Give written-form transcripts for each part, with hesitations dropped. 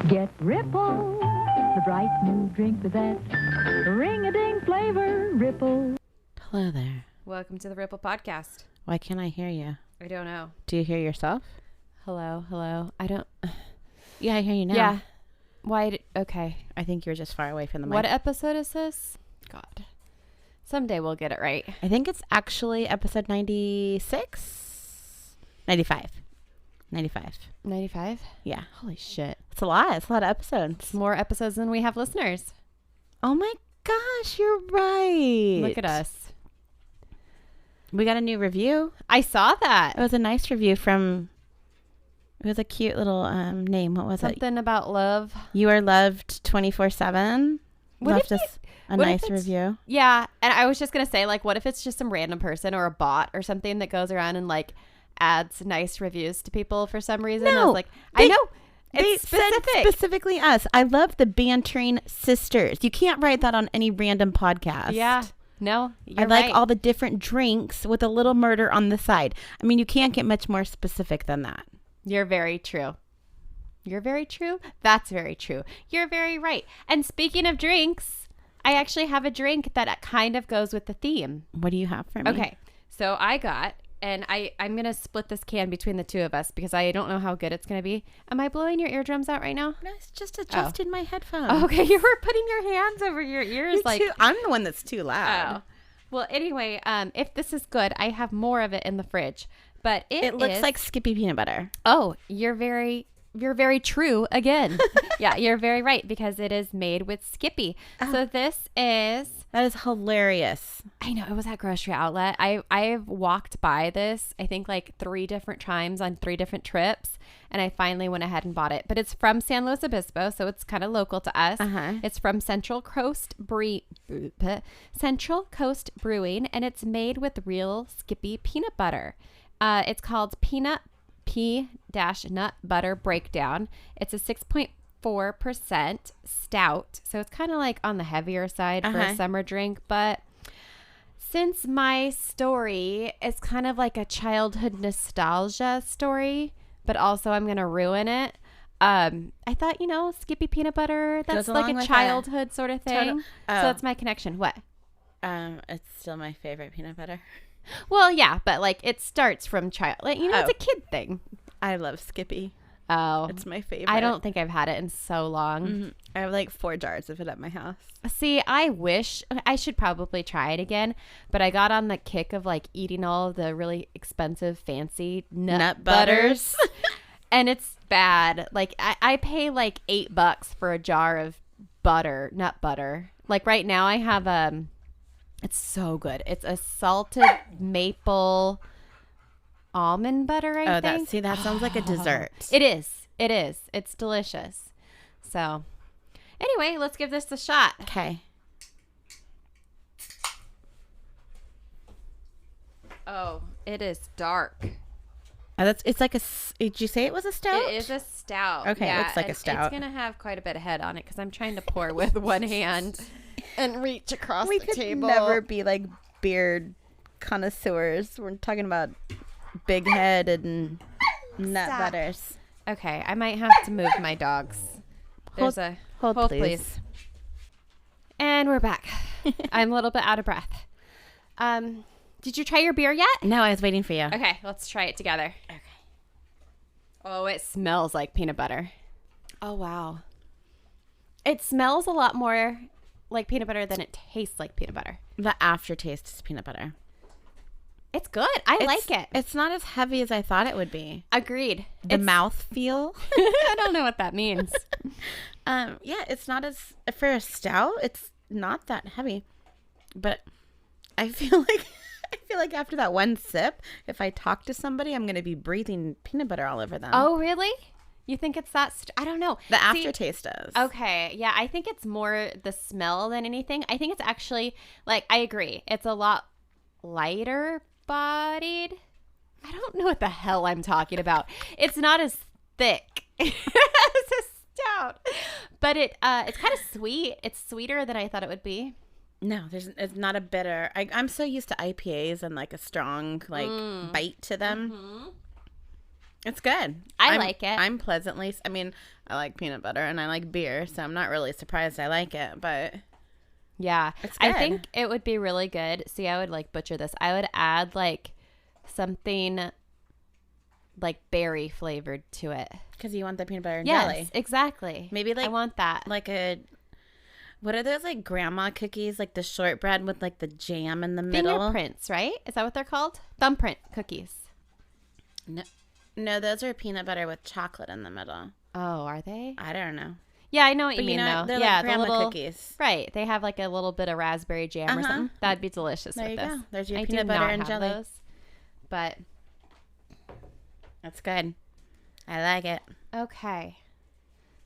Get Ripple, the bright new drink with that ring-a-ding flavor. Ripple. Hello there. Welcome to the Ripple Podcast. Why can't I hear you? I don't know. Do you hear yourself? Hello. I don't... Yeah, I hear you now. Yeah. Why? Okay. I think you were just far away from the mic. What episode is this? God. Someday we'll get it right. I think it's actually episode 96? 95. 95? Yeah. Holy shit. It's a lot. It's a lot of episodes. It's more episodes than we have listeners. Oh my gosh, you're right. Look at us. We got a new review. I saw that. It was a nice review from... It was a cute little name. What was it? Something about love. You are loved 24/7. Left us a nice review. Yeah. And I was just going to say, like, what if it's just some random person or a bot or something that goes around and, like, adds nice reviews to people for some reason? No. I was like, I know. They It's said specific. specifically us. I love the bantering sisters. You can't write that on any random podcast. Yeah. No, you're I like right. all the different drinks with a little murder on the side. I mean, you can't get much more specific than that. You're very true. You're very true. That's very true. You're very right. And speaking of drinks, I actually have a drink that kind of goes with the theme. What do you have for me? Okay. So I got, and I'm going to split this can between the two of us because I don't know how good it's going to be. Am I blowing your eardrums out right now? No, it's just adjusting my headphones. Okay. You were putting your hands over your ears I'm the one that's too loud. Oh. Well, anyway, if this is good, I have more of it in the fridge. But It looks like Skippy peanut butter. Oh, you're very true again. Yeah, you're very right because it is made with Skippy. Oh. So this is... That is hilarious. I know, it was at grocery outlet. I've walked by this, I think like 3 different times on 3 different trips. And I finally went ahead and bought it. But it's from San Luis Obispo, so it's kind of local to us. Uh-huh. It's from Central Coast Brewing, and it's made with real Skippy peanut butter. It's called P-Nut Butter Breakdown. It's a 6.4% stout, so it's kind of like on the heavier side for a summer drink. But since my story is kind of like a childhood nostalgia story, but also I'm going to ruin it, I thought, Skippy peanut butter, that's like a childhood sort of thing. So that's my connection. What? It's still my favorite peanut butter. Well, yeah, but like it starts from child. Like, it's a kid thing. I love Skippy. Oh, It's my favorite. I don't think I've had it in so long. Mm-hmm. I have like 4 jars of it at my house. See, I wish I should probably try it again, but I got on the kick of like eating all the really expensive, fancy nut butters, and it's bad. Like I pay like $8 for a jar of nut butter. Like right now, I have It's so good. It's a salted maple almond butter, I think. That sounds like a dessert. It is. It's delicious. So, anyway, let's give this a shot. Okay. Oh, it is dark. It's like did you say it was a stout? It is a stout. Okay, yeah, it looks like a stout. It's going to have quite a bit of head on it because I'm trying to pour with one hand and reach across We the could table. never be like beard connoisseurs. We're talking about big head and nut butters. Okay, I might have to move my dogs. There's Hold, please. And we're back. I'm a little bit out of breath. Did you try your beer yet? No, I was waiting for you. Okay, let's try it together. Okay. Oh, it smells like peanut butter. Oh, wow. It smells a lot more like peanut butter than it tastes like peanut butter. The aftertaste is peanut butter. It's good. I like it. It's not as heavy as I thought it would be. Agreed. The mouth feel. I don't know what that means. Yeah, it's not as for a stout. It's not that heavy, but I feel like after that one sip, if I talk to somebody, I'm going to be breathing peanut butter all over them. Oh, really? You think it's that? I don't know. The aftertaste does. Okay. Yeah, I think it's more the smell than anything. I think it's actually, like, I agree. It's a lot lighter bodied. I don't know what the hell I'm talking about. It's not as thick as a stout. But it's kind of sweet. It's sweeter than I thought it would be. No, it's not a bitter. I'm so used to IPAs and like a strong bite to them. Mm-hmm. It's good. I like it. I'm pleasantly. I mean, I like peanut butter and I like beer, so I'm not really surprised I like it. But yeah, it's good. I think it would be really good. See, I would like butcher this. I would add like something like berry flavored to it because you want the peanut butter and yes, jelly. Exactly. Maybe like I want that. Like what are those like grandma cookies? Like the shortbread with like the jam in the middle. Fingerprints, right? Is that what they're called? Thumbprint cookies. No, those are peanut butter with chocolate in the middle. Oh, are they? I don't know. Yeah, I know what you mean, though. They're yeah, like grandma the little cookies. Right. They have like a little bit of raspberry jam or something. That'd be delicious there with you this. Go. There's your I peanut do butter not and have jelly. Those, but that's good. I like it. Okay.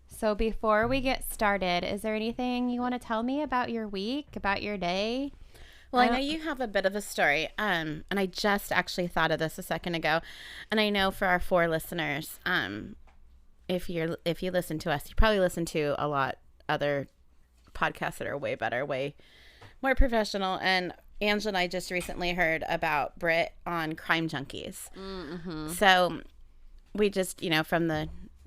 So before we get started, is there anything you want to tell me about your week, about your day? Well, I know you have a bit of a story, and I just actually thought of this a second ago, and I know for our 4 listeners, if you listen to us, you probably listen to a lot other podcasts that are way better, way more professional. And Angela and I just recently heard about Britt on Crime Junkies, so we just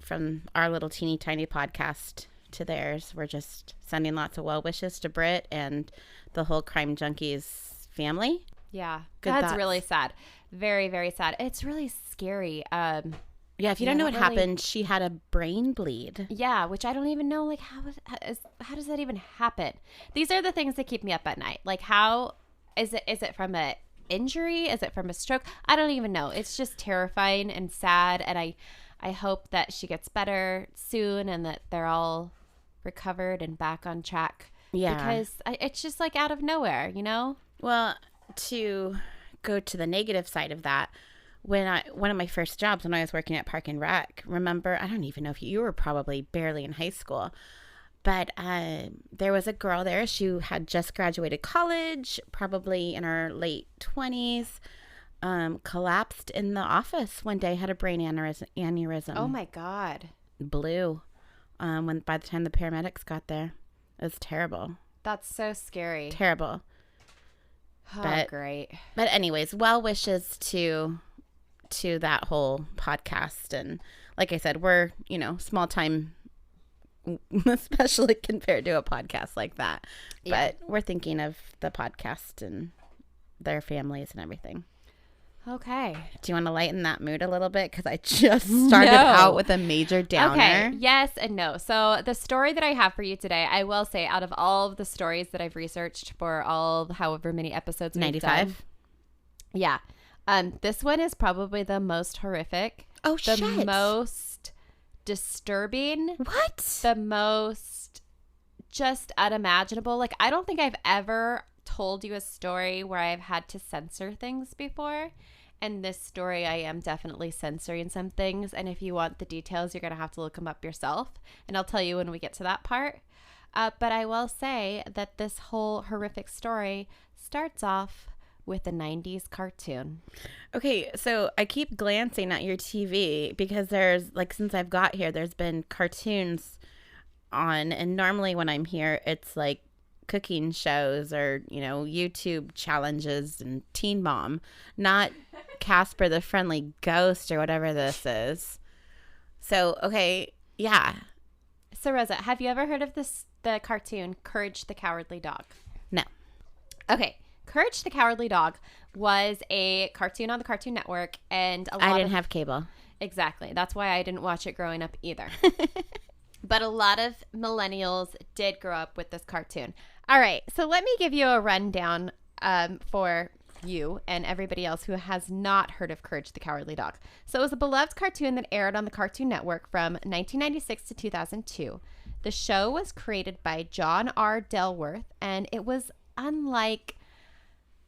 from our little teeny tiny podcast to theirs, we're just sending lots of well wishes to Britt and the whole Crime Junkies family. Yeah. Good That's thoughts. really sad. Very, very sad. It's really scary. Yeah, if you don't know what happened, she had a brain bleed. Yeah, which I don't even know, like, how does that even happen? These are the things that keep me up at night. Like, how is it from a injury? Is it from a stroke? I don't even know. It's just terrifying and sad, and I hope that she gets better soon and that they're all recovered and back on track. Yeah. Because it's just like out of nowhere, you know? Well, to go to the negative side of that, one of my first jobs when I was working at Park and Rec, remember, I don't even know if you were probably barely in high school, but there was a girl there. She had just graduated college, probably in her late 20s, collapsed in the office one day, had a brain aneurysm. Oh my God. Blew by the time the paramedics got there. It was terrible. That's so scary. Terrible. Oh, great. But anyways, well wishes to that whole podcast. And like I said, we're, small time, especially compared to a podcast like that. Yeah. But we're thinking of the podcast and their families and everything. Okay. Do you want to lighten that mood a little bit? Because I just started out with a major downer. Okay. Yes and no. So the story that I have for you today, I will say, out of all of the stories that I've researched for however many episodes we've 95. done, yeah. This one is probably the most horrific. Oh, the shit. most disturbing. What? The most just unimaginable. Like, I don't think I've ever told you a story where I've had to censor things before. And this story, I am definitely censoring some things. And if you want the details, you're going to have to look them up yourself. And I'll tell you when we get to that part. But I will say that this whole horrific story starts off with a 90s cartoon. Okay, so I keep glancing at your TV because there's, like, since I've got here, there's been cartoons on. And normally when I'm here, it's like cooking shows or, YouTube challenges and Teen Mom, not Casper the Friendly Ghost or whatever this is. So, okay, yeah. So, Rosa, have you ever heard of the cartoon Courage the Cowardly Dog? No. Okay. Courage the Cowardly Dog was a cartoon on the Cartoon Network, and I didn't have cable. Exactly. That's why I didn't watch it growing up either. But a lot of millennials did grow up with this cartoon. All right. So let me give you a rundown for you and everybody else who has not heard of Courage the Cowardly Dog. So it was a beloved cartoon that aired on the Cartoon Network from 1996 to 2002. The show was created by John R. Delworth, and it was unlike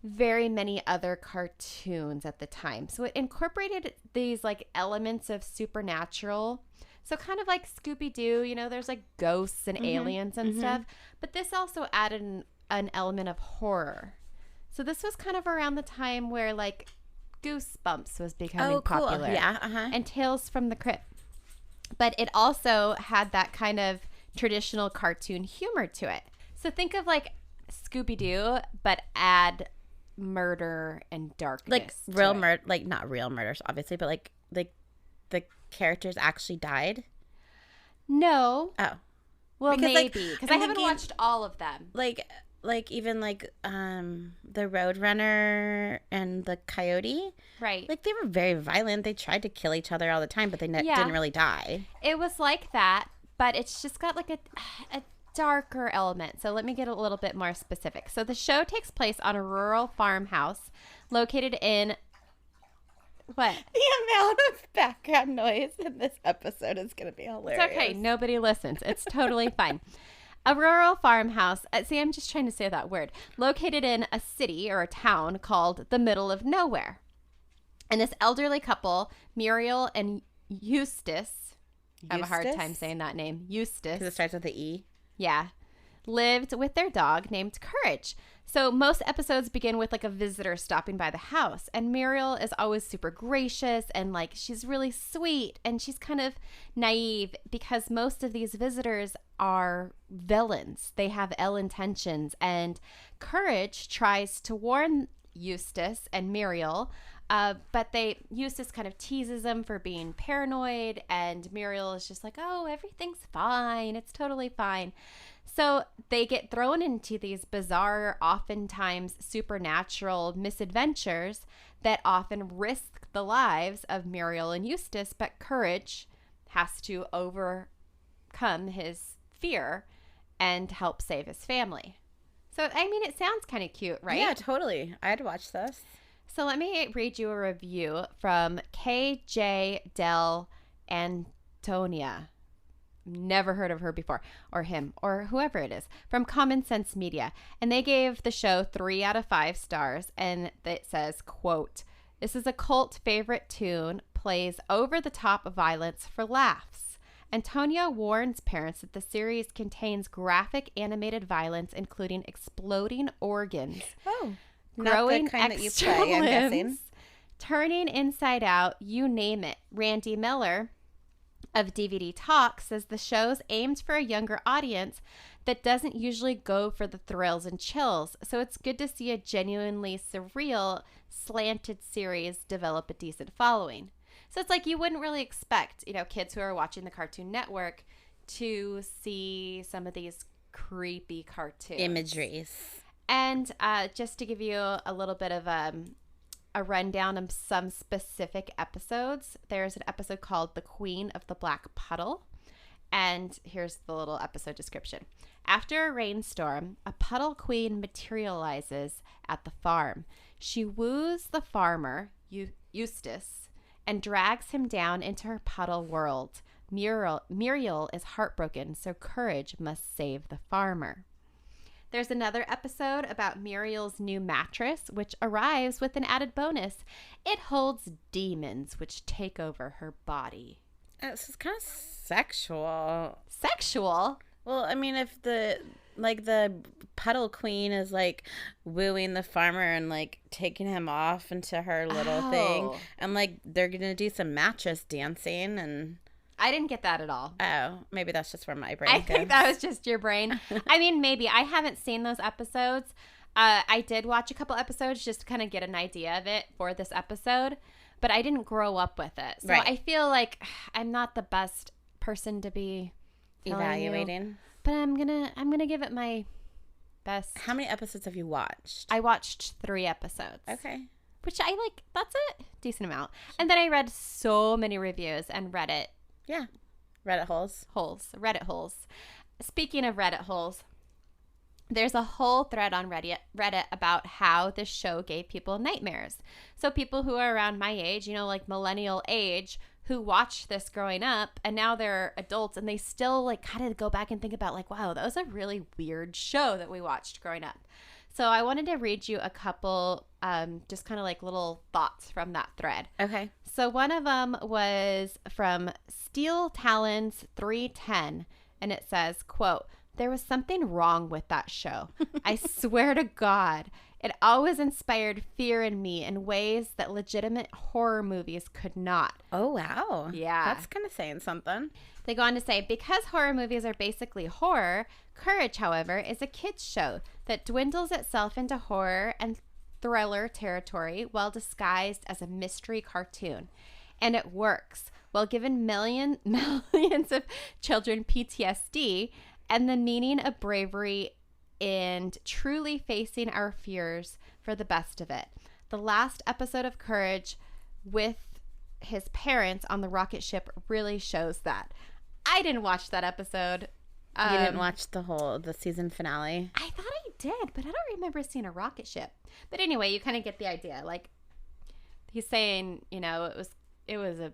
very many other cartoons at the time. So it incorporated these like elements of supernatural. So kind of like Scooby-Doo, there's like ghosts and aliens and stuff. But this also added an element of horror. So this was kind of around the time where like Goosebumps was becoming popular. Yeah, and Tales from the Crypt. But it also had that kind of traditional cartoon humor to it. So think of like Scooby-Doo, but add murder and darkness. Like real murder, like not real murders, obviously, but like the characters actually died? No. Oh. Well, Because, like, maybe. Because I'm I haven't thinking- watched all of them. Like even like the Roadrunner and the Coyote. Right. Like, they were very violent. They tried to kill each other all the time, but they didn't really die. It was like that, but it's just got like a darker element. So let me get a little bit more specific. So the show takes place on a rural farmhouse located in what? The amount of background noise in this episode is going to be hilarious. It's okay. Nobody listens. It's totally fine. A rural farmhouse. See, I'm just trying to say that word. Located in a city or a town called the middle of nowhere. And this elderly couple, Muriel and Eustace, I have a hard time saying that name. Eustace. Because it starts with the E. Yeah. Lived with their dog named Courage. So most episodes begin with like a visitor stopping by the house. And Muriel is always super gracious and like she's really sweet. And she's kind of naive because most of these visitors are villains. They have ill intentions. And Courage tries to warn Eustace and Muriel, but Eustace kind of teases them for being paranoid, and Muriel is just like, oh, everything's fine. It's totally fine. So they get thrown into these bizarre, oftentimes supernatural misadventures that often risk the lives of Muriel and Eustace, but Courage has to overcome his fear and help save his family. So, I mean, it sounds kind of cute, right? Yeah, totally. I'd watch this. So let me read you a review from KJ Del Antonia. Never heard of her before, or him, or whoever it is, from Common Sense Media. And they gave the show 3 out of 5 stars. And it says, quote, "This is a cult favorite tune, plays over-the-top violence for laughs. Antonia warns parents that the series contains graphic animated violence, including exploding organs. Oh. Growing Not the kind that you extra play, I'm limbs, guessing. turning inside out, you name it." Randy Miller of DVD Talk says the show's aimed for a younger audience that doesn't usually go for the thrills and chills. So it's good to see a genuinely surreal, slanted series develop a decent following. So it's like you wouldn't really expect, kids who are watching the Cartoon Network to see some of these creepy cartoons. Imageries. And just to give you a little bit of a rundown of some specific episodes, there's an episode called The Queen of the Black Puddle. And here's the little episode description. After a rainstorm, a puddle queen materializes at the farm. She woos the farmer, Eustace, and drags him down into her puddle world. Muriel is heartbroken, so Courage must save the farmer. There's another episode about Muriel's new mattress, which arrives with an added bonus. It holds demons which take over her body. This is kind of sexual. Sexual? Well, I mean, if the puddle queen is like wooing the farmer and like taking him off into her little thing, and like they're gonna do some mattress dancing, and I didn't get that at all. Oh, maybe that's just where my brain I goes. think that was just your brain. I mean, maybe. I haven't seen those episodes. I did watch a couple episodes just to kind of get an idea of it for this episode, but I didn't grow up with it. So Right. I feel like I'm not the best person to be Evaluating. but I'm gonna give it my best. How many episodes have you watched? I watched 3 episodes. Okay. Which I like. That's a decent amount. And then I read so many reviews and Reddit Yeah. Reddit holes. Reddit holes. Speaking of Reddit holes, there's a whole thread on Reddit about how this show gave people nightmares. So people who are around my age, like millennial age, who watched this growing up and now they're adults and they still like kind of go back and think about like, wow, that was a really weird show that we watched growing up. So I wanted to read you a couple just kind of like little thoughts from that thread. Okay. So one of them was from Steel Talons 310, and it says, quote, "There was something wrong with that show. I swear to God, it always inspired fear in me in ways that legitimate horror movies could not." Oh, wow. Yeah. That's kind of saying something. They go on to say, because horror movies are basically horror, Courage, however, is a kid's show that dwindles itself into horror and thriller territory while disguised as a mystery cartoon. And it works. while giving millions of children PTSD and the meaning of bravery and truly facing our fears for the best of it. The last episode of Courage with his parents on the rocket ship really shows that. I didn't watch that episode. You didn't watch the season finale? I thought I did, but I don't remember seeing a rocket ship. But anyway, you kind of get the idea. Like, he's saying, you know, it was a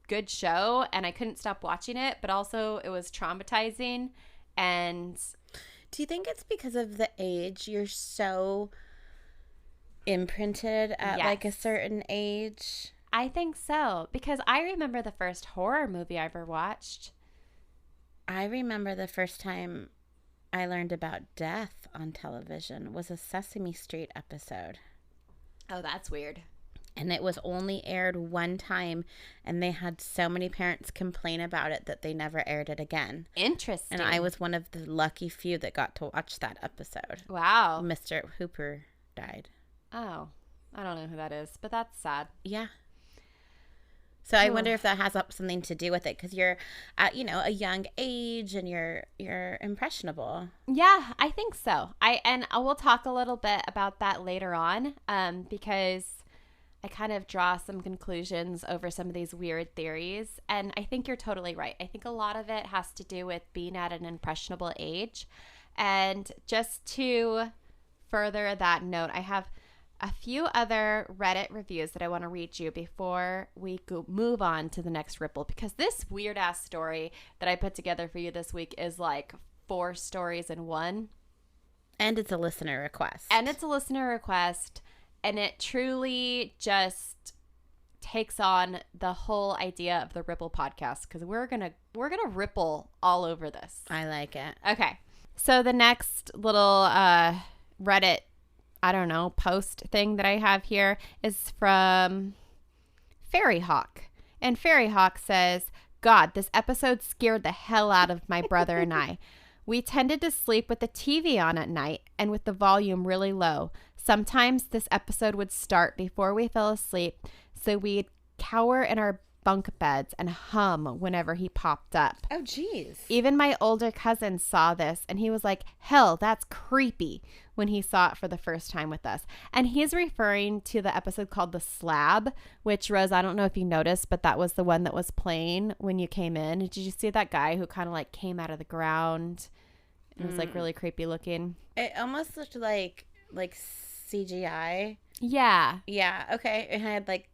good show and I couldn't stop watching it, but also it was traumatizing. And do you think it's because of the age? You're so imprinted at like a certain age? I think so, because I remember the first horror movie I ever watched. I remember the first time I learned about death on television was a Sesame Street episode. Oh, that's weird. And it was only aired one time, and they had so many parents complain about it that they never aired it again. Interesting. And I was one of the lucky few that got to watch that episode. Wow. Mr. Hooper died. Oh, I don't know who that is, but that's sad. Yeah. So I wonder if that has something to do with it, because you're at, you know, a young age and you're impressionable. Yeah, I think so. We'll talk a little bit about that later on, because I kind of draw some conclusions over some of these weird theories, and I think you're totally right. I think a lot of it has to do with being at an impressionable age. And just to further that note, I have a few other Reddit reviews that I want to read you before we move on to the next ripple, because this weird ass story that I put together for you this week is like 4 stories in one. And it's a listener request. And it truly just takes on the whole idea of the Ripple podcast, because we're gonna ripple all over this. I like it. Okay. So the next little Reddit, I don't know, post thing that I have here is from Fairy Hawk. And Fairy Hawk says, God, this episode scared the hell out of my brother and I. We tended to sleep with the TV on at night and with the volume really low. Sometimes this episode would start before we fell asleep, so we'd cower in our bunk beds and hum whenever he popped up. Oh, geez. Even my older cousin saw this, and he was like, hell, that's creepy, when he saw it for the first time with us. And he's referring to the episode called The Slab, which, Rose, I don't know if you noticed, but that was the one that was playing when you came in. Did you see that guy who kind of like came out of the ground? It was like really creepy looking. It almost looked like CGI. Yeah. Yeah. Okay. It had like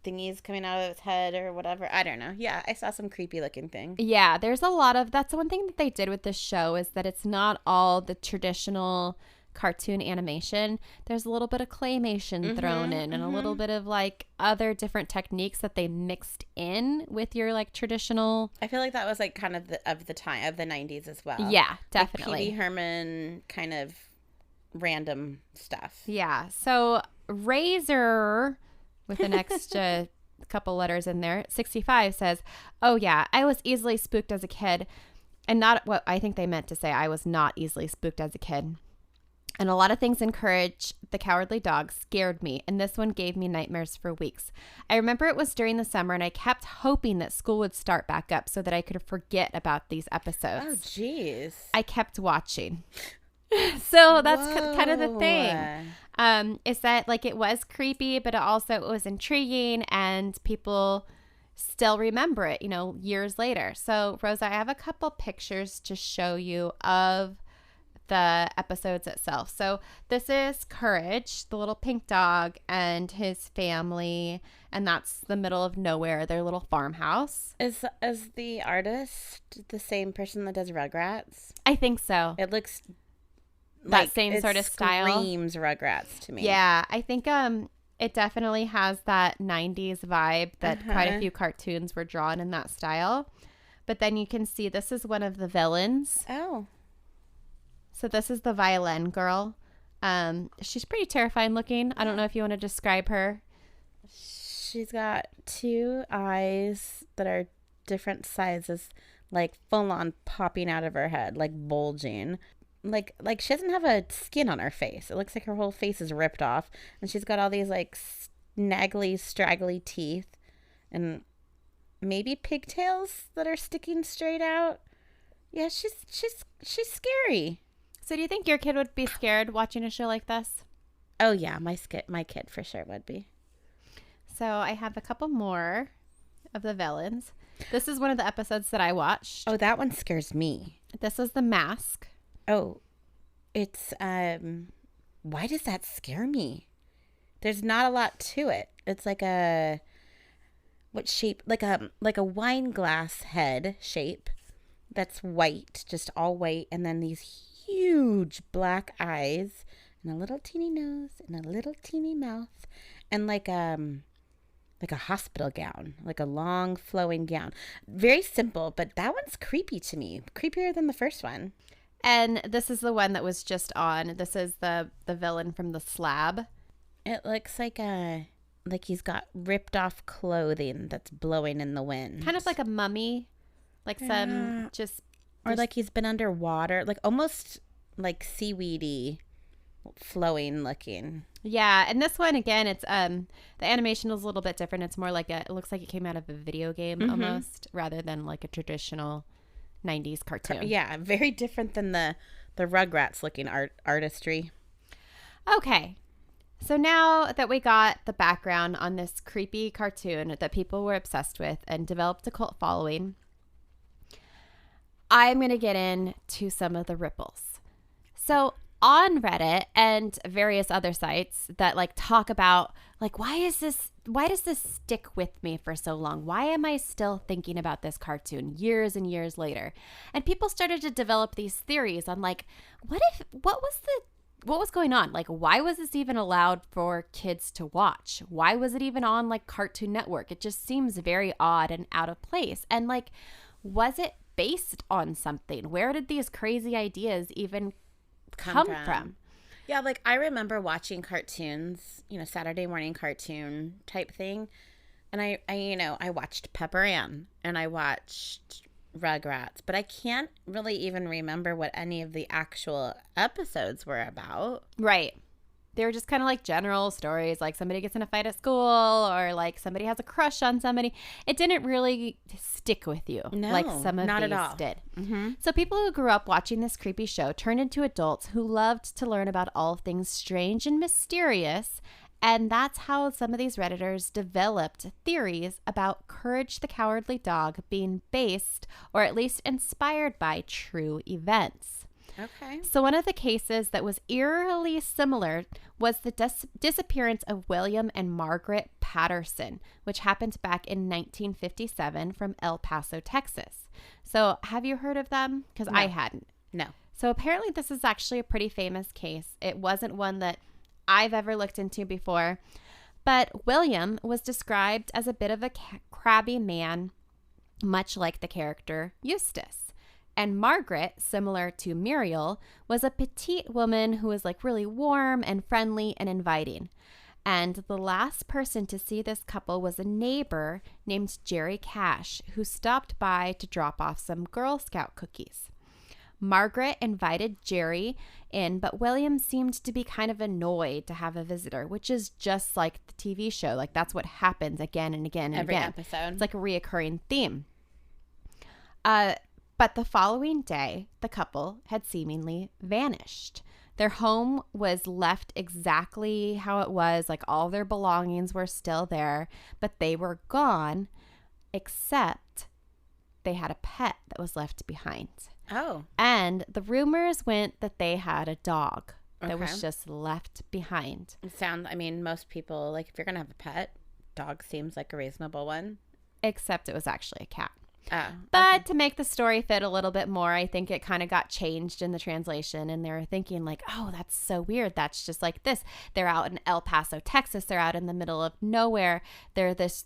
thingies coming out of its head or whatever. I don't know. Yeah, I saw some creepy looking thing. Yeah, there's a lot of, that's one thing that they did with this show, is that it's not all the traditional cartoon animation. There's a little bit of claymation thrown in, and a little bit of like other different techniques that they mixed in with your like traditional. I feel like that was like kind of the time of the 90s as well. Yeah, definitely. Like Pee Wee Herman kind of random stuff. Yeah. So Razor, with the next couple letters in there, 65 says, oh yeah, I was easily spooked as a kid. And not what I think they meant to say, I was not easily spooked as a kid. And a lot of things in Courage the Cowardly Dog scared me, and this one gave me nightmares for weeks. I remember it was during the summer, and I kept hoping that school would start back up so that I could forget about these episodes. Oh, jeez. I kept watching. So that's kind of the thing. Is that like it was creepy, but it was intriguing, and people still remember it, you know, years later. So, Rosa, I have a couple pictures to show you of the episodes itself. So this is Courage, the little pink dog, and his family, and that's the middle of nowhere, their little farmhouse. Is the artist the same person that does Rugrats? I think so. It looks that like same sort of style. Screams Rugrats to me. Yeah, I think it definitely has that 90s vibe that quite a few cartoons were drawn in that style. But then you can see this is one of the villains. Oh. So this is the violin girl. She's pretty terrifying looking. I don't know if you want to describe her. She's got 2 eyes that are different sizes, like full on popping out of her head, like bulging. Like she doesn't have a skin on her face. It looks like her whole face is ripped off, and she's got all these like snaggly, straggly teeth, and maybe pigtails that are sticking straight out. Yeah, she's scary. So do you think your kid would be scared watching a show like this? Oh yeah, my kid for sure would be. So I have a couple more of the villains. This is one of the episodes that I watched. Oh, that one scares me. This is The Mask. Oh, it's why does that scare me? There's not a lot to it. It's like what shape? Like a wine glass head shape that's white, just all white, and then these huge black eyes and a little teeny nose and a little teeny mouth and like a hospital gown, like a long flowing gown. Very simple, but that one's creepy to me. Creepier than the first one. And this is the one that was just on. This is the villain from The Slab. It looks like he's got ripped off clothing that's blowing in the wind. Kind of like a mummy. Like some or like he's been underwater, like almost like seaweedy, flowing looking. Yeah, and this one again, it's the animation is a little bit different. It's more like it looks like it came out of a video game almost, rather than like a traditional 90s cartoon. Yeah, very different than the Rugrats looking artistry. Okay. So now that we got the background on this creepy cartoon that people were obsessed with and developed a cult following, I'm going to get into some of the ripples. So on Reddit and various other sites that like talk about like, why does this stick with me for so long? Why am I still thinking about this cartoon years and years later? And people started to develop these theories on like, what was going on? Like, why was this even allowed for kids to watch? Why was it even on like Cartoon Network? It just seems very odd and out of place. And like, was it based on something? Where did these crazy ideas even come from? Yeah, like I remember watching cartoons, Saturday morning cartoon type thing. And I watched Pepper Ann and I watched Rugrats, but I can't really even remember what any of the actual episodes were about. Right. They were just kind of like general stories, like somebody gets in a fight at school or like somebody has a crush on somebody. It didn't really stick with you like some of these did. Mm-hmm. So people who grew up watching this creepy show turned into adults who loved to learn about all things strange and mysterious. And that's how some of these Redditors developed theories about Courage the Cowardly Dog being based or at least inspired by true events. Okay. So one of the cases that was eerily similar was the disappearance of William and Margaret Patterson, which happened back in 1957 from El Paso, Texas. So have you heard of them? Because I hadn't. No. So apparently this is actually a pretty famous case. It wasn't one that I've ever looked into before. But William was described as a bit of a crabby man, much like the character Eustace. And Margaret, similar to Muriel, was a petite woman who was like really warm and friendly and inviting. And the last person to see this couple was a neighbor named Jerry Cash, who stopped by to drop off some Girl Scout cookies. Margaret invited Jerry in, but William seemed to be kind of annoyed to have a visitor, which is just like the TV show. Like that's what happens again and again and every again. episode. It's like a reoccurring theme. But the following day, the couple had seemingly vanished. Their home was left exactly how it was, like all their belongings were still there, but they were gone, except they had a pet that was left behind. Oh. And the rumors went that they had a dog that was just left behind. Most people, like if you're going to have a pet, dog seems like a reasonable one. Except it was actually a cat. Oh, but to make the story fit a little bit more, I think it kind of got changed in the translation, and they were thinking like, oh, that's so weird. That's just like this. They're out in El Paso, Texas. They're out in the middle of nowhere. They're this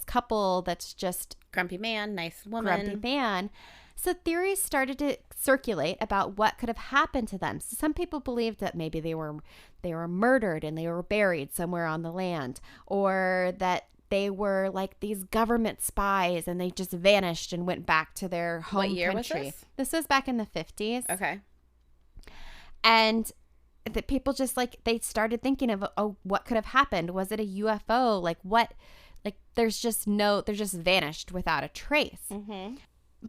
couple that's just grumpy man, nice woman. Grumpy man. So theories started to circulate about what could have happened to them. So some people believed that maybe they were murdered and they were buried somewhere on the land, or that they were like these government spies and they just vanished and went back to their home country. What year was this? This was back in the 50s. Okay. And that people just like, they started thinking of, oh, what could have happened? Was it a UFO? Like what Like they're just vanished without a trace. Mm-hmm.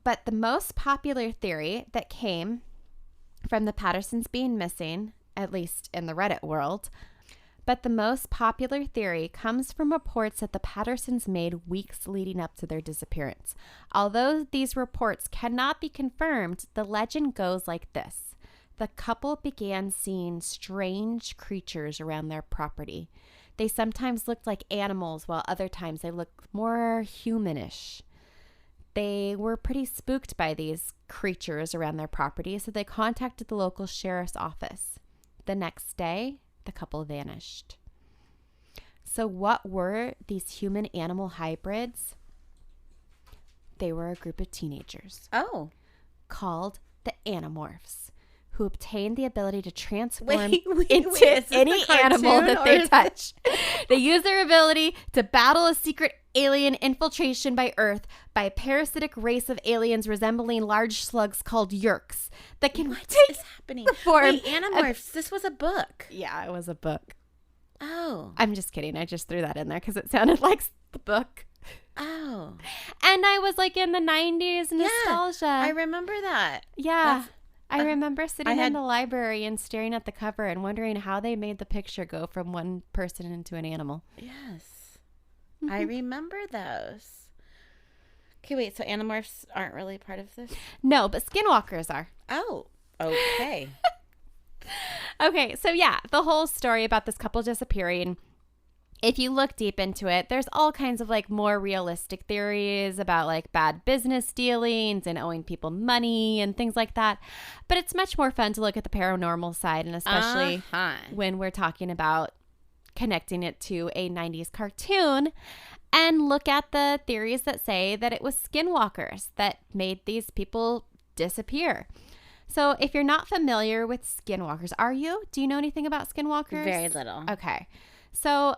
But the most popular theory that came from the Pattersons being missing, at least in the Reddit world, but the most popular theory comes from reports that the Pattersons made weeks leading up to their disappearance. Although these reports cannot be confirmed, the legend goes like this. The couple began seeing strange creatures around their property. They sometimes looked like animals, while other times they looked more humanish. They were pretty spooked by these creatures around their property, so they contacted the local sheriff's office. The next day, the couple vanished. So what were these human-animal hybrids? They were a group of teenagers. Oh. Called the Animorphs, who obtained the ability to transform Wait, into is this any the cartoon, animal that or they is touch. They use their ability to battle a secret alien infiltration by Earth by a parasitic race of aliens resembling large slugs called Yerks that can What take is happening? the form Wait, Animorphs. This was a book. Yeah, it was a book. Oh. I'm just kidding. I just threw that in there because it sounded like the book. Oh. And I was like in the 90s nostalgia. I remember that. Yeah. That's- I remember sitting had- in the library and staring at the cover and wondering how they made the picture go from one person into an animal. Yes. I remember those. Okay, wait. So Animorphs aren't really part of this? No, but skinwalkers are. Oh. Okay. Okay, so yeah, the whole story about this couple disappearing, if you look deep into it, there's all kinds of like more realistic theories about like bad business dealings and owing people money and things like that. But it's much more fun to look at the paranormal side, and especially when we're talking about connecting it to a 90s cartoon, and look at the theories that say that it was skinwalkers that made these people disappear. So if you're not familiar with skinwalkers, are you? Do you know anything about skinwalkers? Very little. Okay. So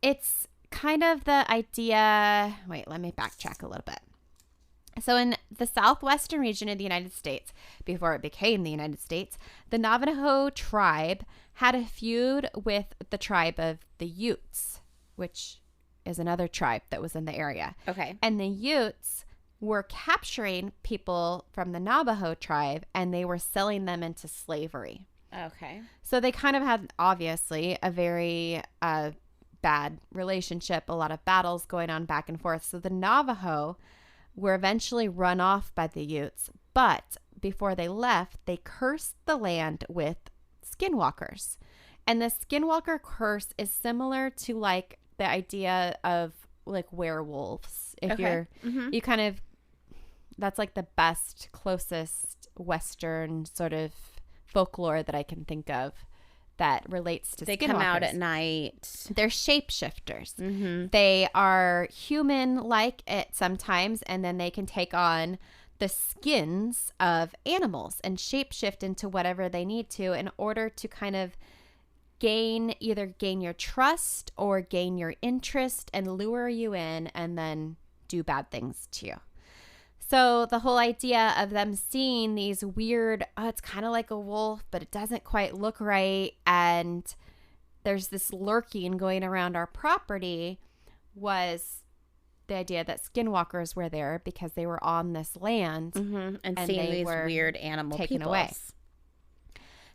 it's kind of the idea. Wait, let me backtrack a little bit. So in the southwestern region of the United States, before it became the United States, the Navajo tribe had a feud with the tribe of the Utes, which is another tribe that was in the area. Okay. And the Utes were capturing people from the Navajo tribe, and they were selling them into slavery. Okay. So they kind of had, obviously, a very bad relationship, a lot of battles going on back and forth. So the Navajo were eventually run off by the Utes, but before they left, they cursed the land with skinwalkers. And the skinwalker curse is similar to like the idea of like werewolves. If you're, you kind of, that's like the best, closest Western sort of folklore that I can think of that relates to They skinwalkers. come out at night. They're shapeshifters. They are human-like at sometimes, and then they can take on the skins of animals and shapeshift into whatever they need to in order to kind of either gain your trust or gain your interest and lure you in and then do bad things to you. So the whole idea of them seeing these weird, it's kind of like a wolf, but it doesn't quite look right, and there's this lurking going around our property, was the idea that skinwalkers were there because they were on this land And seeing these weird animal taken peoples. away.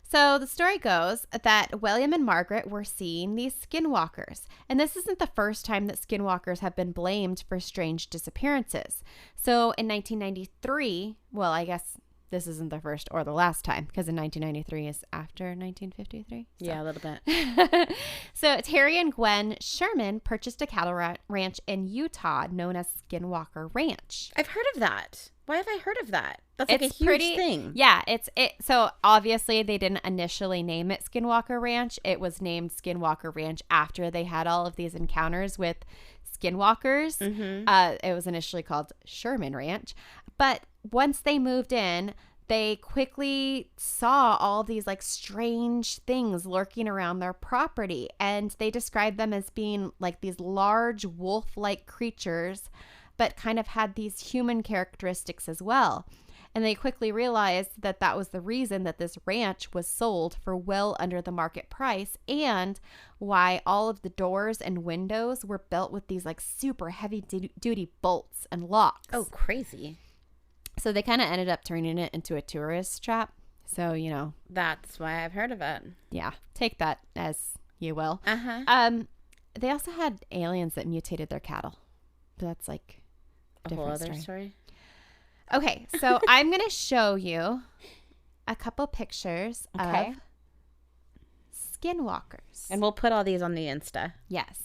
So the story goes that William and Margaret were seeing these skinwalkers. And this isn't the first time that skinwalkers have been blamed for strange disappearances. So in 1993, well, I guess this isn't the first or the last time, because in 1993 is after 1953. So. Yeah, a little bit. So Terry and Gwen Sherman purchased a cattle ranch in Utah known as Skinwalker Ranch. I've heard of that. Why have I heard of that? That's like It's a huge pretty, thing. Yeah, so obviously they didn't initially name it Skinwalker Ranch. It was named Skinwalker Ranch after they had all of these encounters with skinwalkers. It was initially called Sherman Ranch. But once they moved in, they quickly saw all these like strange things lurking around their property. And they described them as being like these large wolf-like creatures, but kind of had these human characteristics as well. And they quickly realized that that was the reason that this ranch was sold for well under the market price, and why all of the doors and windows were built with these like super heavy duty bolts and locks. Oh, crazy. So they kind of ended up turning it into a tourist trap. So, you know. That's why I've heard of it. Yeah. Take that as you will. Uh-huh. They also had aliens that mutated their cattle. But that's like a whole other story. Okay, so I'm going to show you a couple pictures of skinwalkers. And we'll put all these on the Insta. Yes.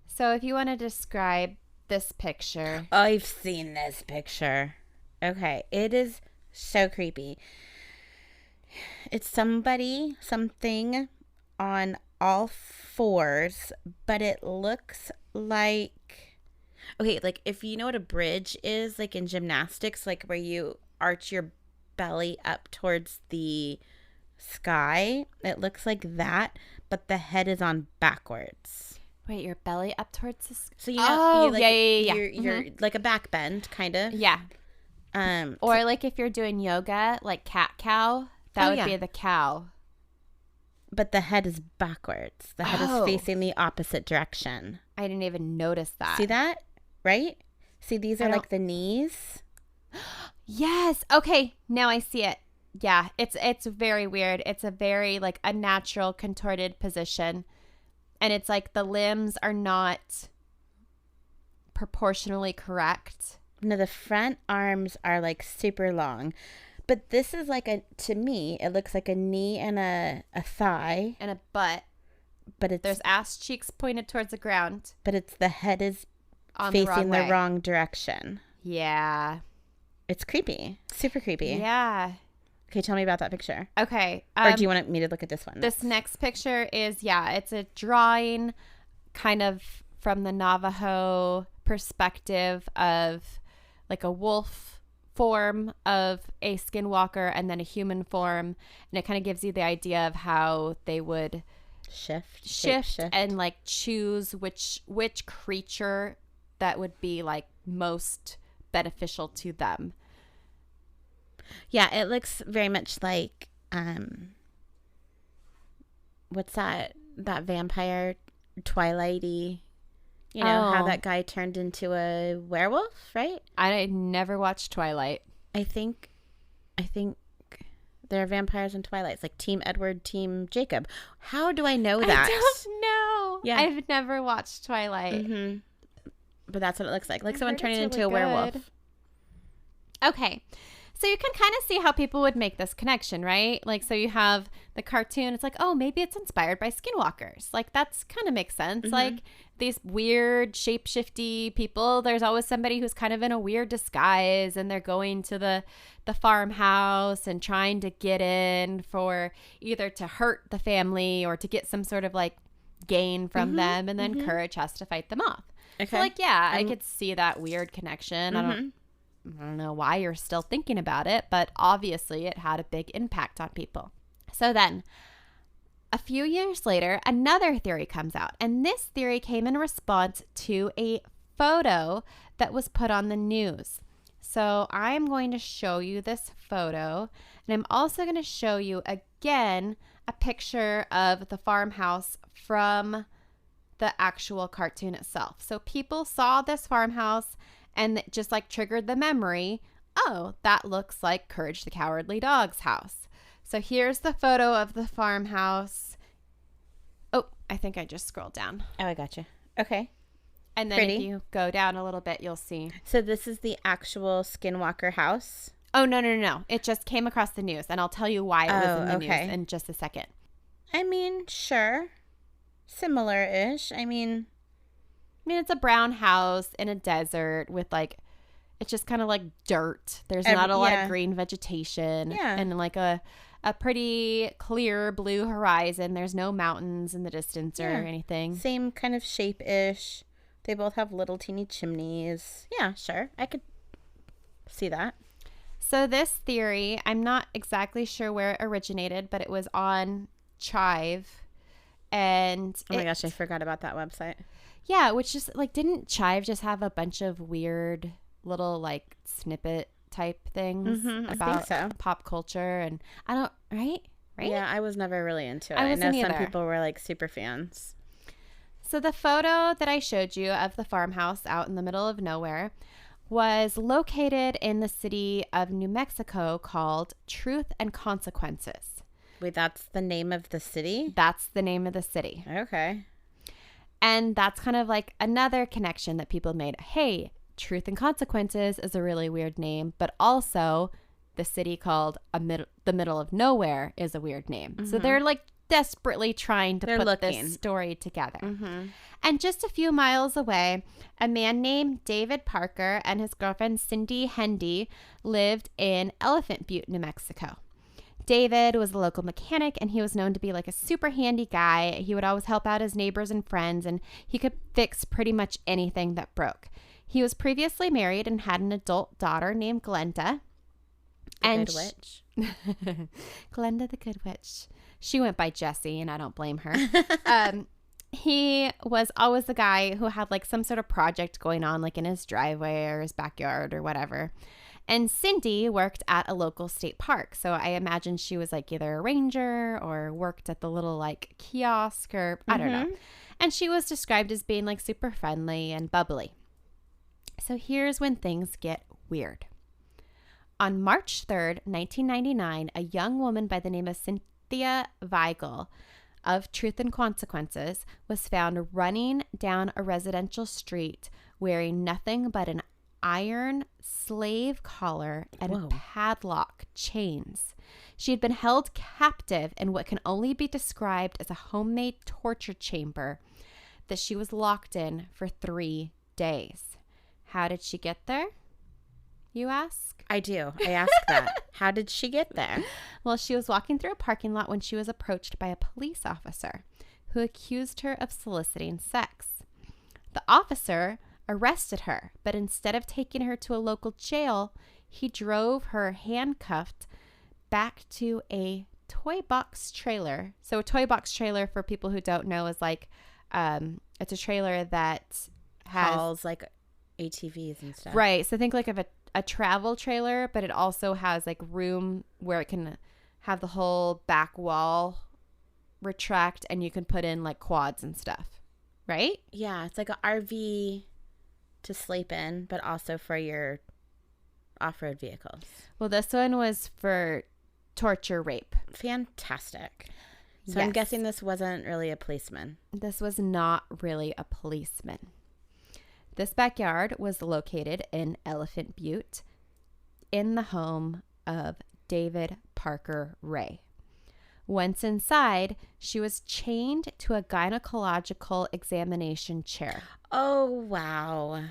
So if you want to describe this picture. I've seen this picture. Okay, it is so creepy. It's something on all fours, but it looks like... Okay, like if you know what a bridge is, like in gymnastics, like where you arch your belly up towards the sky, it looks like that, but the head is on backwards. Wait, your belly up towards the sky? So you know, yeah. You're like a back bend, kind of. Yeah. Or like if you're doing yoga, like cat-cow, that would be the cow. But the head is backwards. The head is facing the opposite direction. I didn't even notice that. See that? Right? See, these are like the knees. Yes. Okay. Now I see it. Yeah. It's very weird. It's a very like unnatural contorted position. And it's like the limbs are not proportionally correct. No, the front arms are like super long. But this is like to me, it looks like a knee and a thigh. And a butt. But there's ass cheeks pointed towards the ground. But the head is facing the wrong direction. Yeah. It's creepy. Super creepy. Yeah. Okay, tell me about that picture. Okay. Or do you want me to look at this one? This next picture is, it's a drawing kind of from the Navajo perspective of like a wolf form of a skinwalker and then a human form. And it kind of gives you the idea of how they would shift and like choose which creature that would be like most beneficial to them. Yeah, it looks very much like what's that vampire Twilighty, you know, how that guy turned into a werewolf, right? I never watched Twilight. I think there are vampires in Twilight. It's like Team Edward, Team Jacob. How do I know that? I don't know. Yeah. I've never watched Twilight. Mm-hmm. But that's what it looks like. Like someone turning into a werewolf. Okay. So you can kind of see how people would make this connection, right? Like, so you have the cartoon. It's like, oh, maybe it's inspired by skinwalkers. Like, that's kind of makes sense. Mm-hmm. Like, these weird shape-shifty people, there's always somebody who's kind of in a weird disguise, and they're going to the farmhouse and trying to get in for either to hurt the family or to get some sort of, like, gain from them, and then Courage has to fight them off. Okay. So, like, yeah, I could see that weird connection. I don't know why you're still thinking about it, but obviously it had a big impact on people. So then, a few years later, another theory comes out. And this theory came in response to a photo that was put on the news. So I'm going to show you this photo. And I'm also going to show you again a picture of the farmhouse from the actual cartoon itself. So people saw this farmhouse and it just like triggered the memory. Oh, that looks like Courage the Cowardly Dog's house. So here's the photo of the farmhouse. Oh, I think I just scrolled down. Oh, I gotcha. Okay. And then if you go down a little bit, you'll see. So this is the actual Skinwalker house? Oh, no. It just came across the news, and I'll tell you why it was in the news in just a second. I mean, sure. Similar-ish. I mean, it's a brown house in a desert with like, it's just kind of like dirt. There's not a lot of green vegetation. Yeah. And like a pretty clear blue horizon. There's no mountains in the distance or anything. Same kind of shape-ish. They both have little teeny chimneys. Yeah, sure. I could see that. So this theory, I'm not exactly sure where it originated, but it was on Chive. And oh my gosh, I forgot about that website. Yeah, which is like, didn't Chive just have a bunch of weird little like snippet type things about pop culture, and I don't right. Yeah, I was never really into it. I know wasn't some either. people were like super fans. So the photo that I showed you of the farmhouse out in the middle of nowhere was located in the city of New Mexico called Truth and Consequences. Wait, that's the name of the city? That's the name of the city. Okay. And that's kind of like another connection that people made. Hey, Truth and Consequences is a really weird name, but also the city called the middle of nowhere is a weird name. So they're like desperately trying to put this story together. And just a few miles away, a man named David Parker and his girlfriend Cindy Hendy lived in Elephant Butte, New Mexico. David was a local mechanic, and he was known to be like a super handy guy. He would always help out his neighbors and friends, and he could fix pretty much anything that broke. He was previously married and had an adult daughter named Glenda. The Good Witch. Glenda the Good Witch. She went by Jessie, and I don't blame her. He was always the guy who had like some sort of project going on, like in his driveway or his backyard or whatever. And Cindy worked at a local state park. So I imagine she was like either a ranger or worked at the little like kiosk or I don't know. And she was described as being like super friendly and bubbly. So here's when things get weird. On March 3rd, 1999, a young woman by the name of Cynthia Weigel of Truth and Consequences was found running down a residential street wearing nothing but an iron slave collar and padlock chains. She had been held captive in what can only be described as a homemade torture chamber that she was locked in for 3 days. How did she get there, you ask? I do. I ask that. How did she get there? Well, she was walking through a parking lot when she was approached by a police officer who accused her of soliciting sex. The officer arrested her, but instead of taking her to a local jail, he drove her handcuffed back to a toy box trailer. So a toy box trailer, for people who don't know, is like it's a trailer that has like ATVs and stuff. Right. So think like of a travel trailer, but it also has like room where it can have the whole back wall retract and you can put in like quads and stuff. Right? Yeah, it's like an RV to sleep in, but also for your off-road vehicles. Well, this one was for torture rape. Fantastic. So Yes. I'm guessing this wasn't really a policeman. This was not really a policeman. This backyard was located in Elephant Butte in the home of David Parker Ray. Once inside, she was chained to a gynecological examination chair. Oh, wow.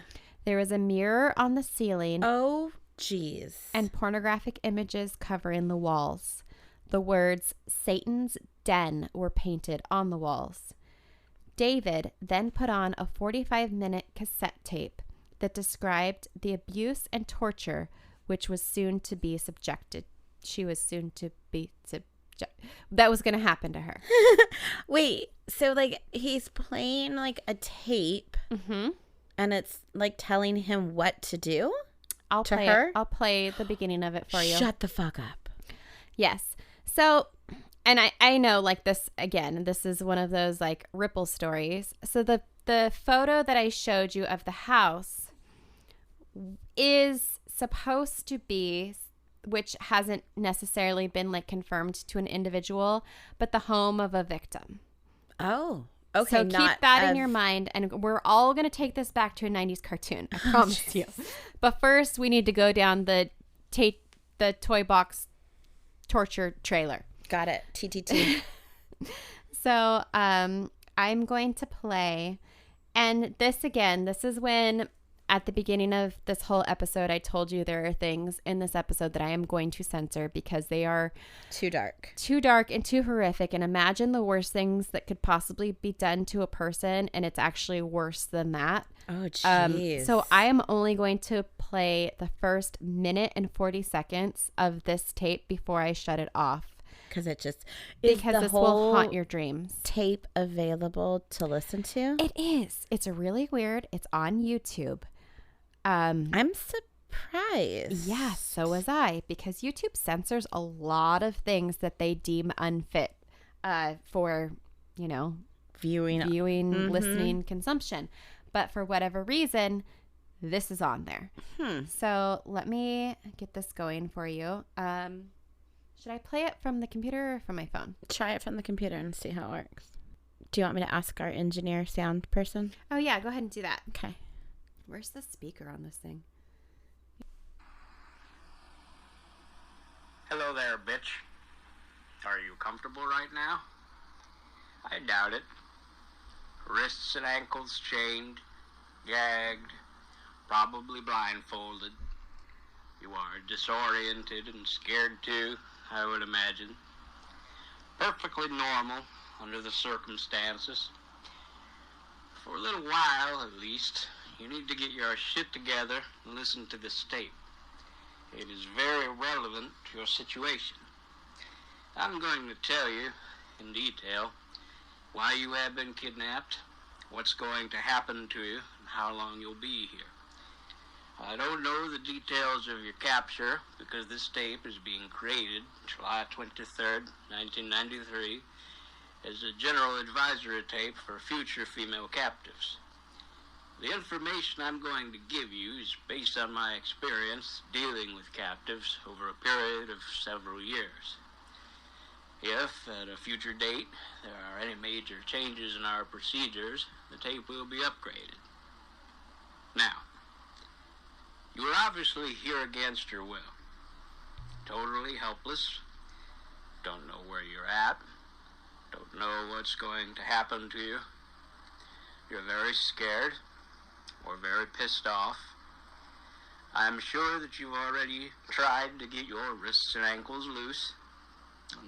There was a mirror on the ceiling. Oh, geez. And pornographic images covering the walls. The words Satan's Den were painted on the walls. David then put on a 45-minute cassette tape that described the abuse and torture which was soon to be subjected. She was soon to be that was going to happen to her. Wait, so like he's playing like a tape and it's like telling him what to do? I'll play the beginning of it for you. Shut the fuck up. Yes. So, and I know like this, again, this is one of those like ripple stories. So the photo that I showed you of the house is supposed to be, which hasn't necessarily been like confirmed to an individual, but the home of a victim. Oh, okay. So keep that in your mind, and we're all going to take this back to a 90s cartoon. I promise you. But first, we need to go down the toy box torture trailer. Got it. TTT. So I'm going to play, and this is when at the beginning of this whole episode, I told you there are things in this episode that I am going to censor because they are too dark and too horrific. And imagine the worst things that could possibly be done to a person, and it's actually worse than that. Oh, jeez. So I am only going to play the first minute and 40 seconds of this tape before I shut it off. Because this will haunt your dreams. Tape available to listen to? It is. It's really weird. It's on YouTube. I'm surprised. Yeah, so was I, because YouTube censors a lot of things that they deem unfit for, viewing, listening, consumption. But for whatever reason, this is on there. So let me get this going for you. Should I play it from the computer or from my phone? Try it from the computer and see how it works. Do you want me to ask our engineer sound person? Oh, yeah, go ahead and do that. Okay. Where's the speaker on this thing? Hello there, bitch. Are you comfortable right now? I doubt it. Wrists and ankles chained, gagged, probably blindfolded. You are disoriented and scared too, I would imagine. Perfectly normal under the circumstances. For a little while, at least, you need to get your shit together and listen to this tape. It is very relevant to your situation. I'm going to tell you, in detail, why you have been kidnapped, what's going to happen to you, and how long you'll be here. I don't know the details of your capture because this tape is being created July 23rd, 1993, as a general advisory tape for future female captives. The information I'm going to give you is based on my experience dealing with captives over a period of several years. If, at a future date, there are any major changes in our procedures, the tape will be upgraded. Now, you are obviously here against your will. Totally helpless. Don't know where you're at. Don't know what's going to happen to you. You're very scared or very pissed off. I'm sure that you've already tried to get your wrists and ankles loose.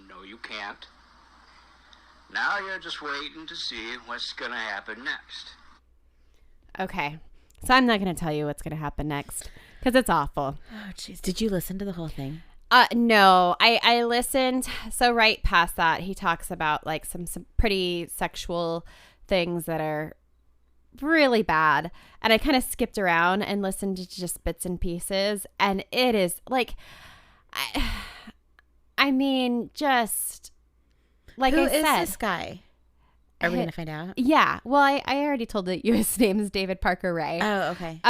No, you can't. Now you're just waiting to see what's going to happen next. Okay. So I'm not going to tell you what's going to happen next because it's awful. Oh, jeez. Did you listen to the whole thing? No, I listened. So right past that, he talks about like some pretty sexual things that are really bad. And I kind of skipped around and listened to just bits and pieces. And it is like, I mean, just like Who I said. is this guy? Are we going to find out? Yeah. Well, I already told you his name is David Parker Ray. Oh, okay.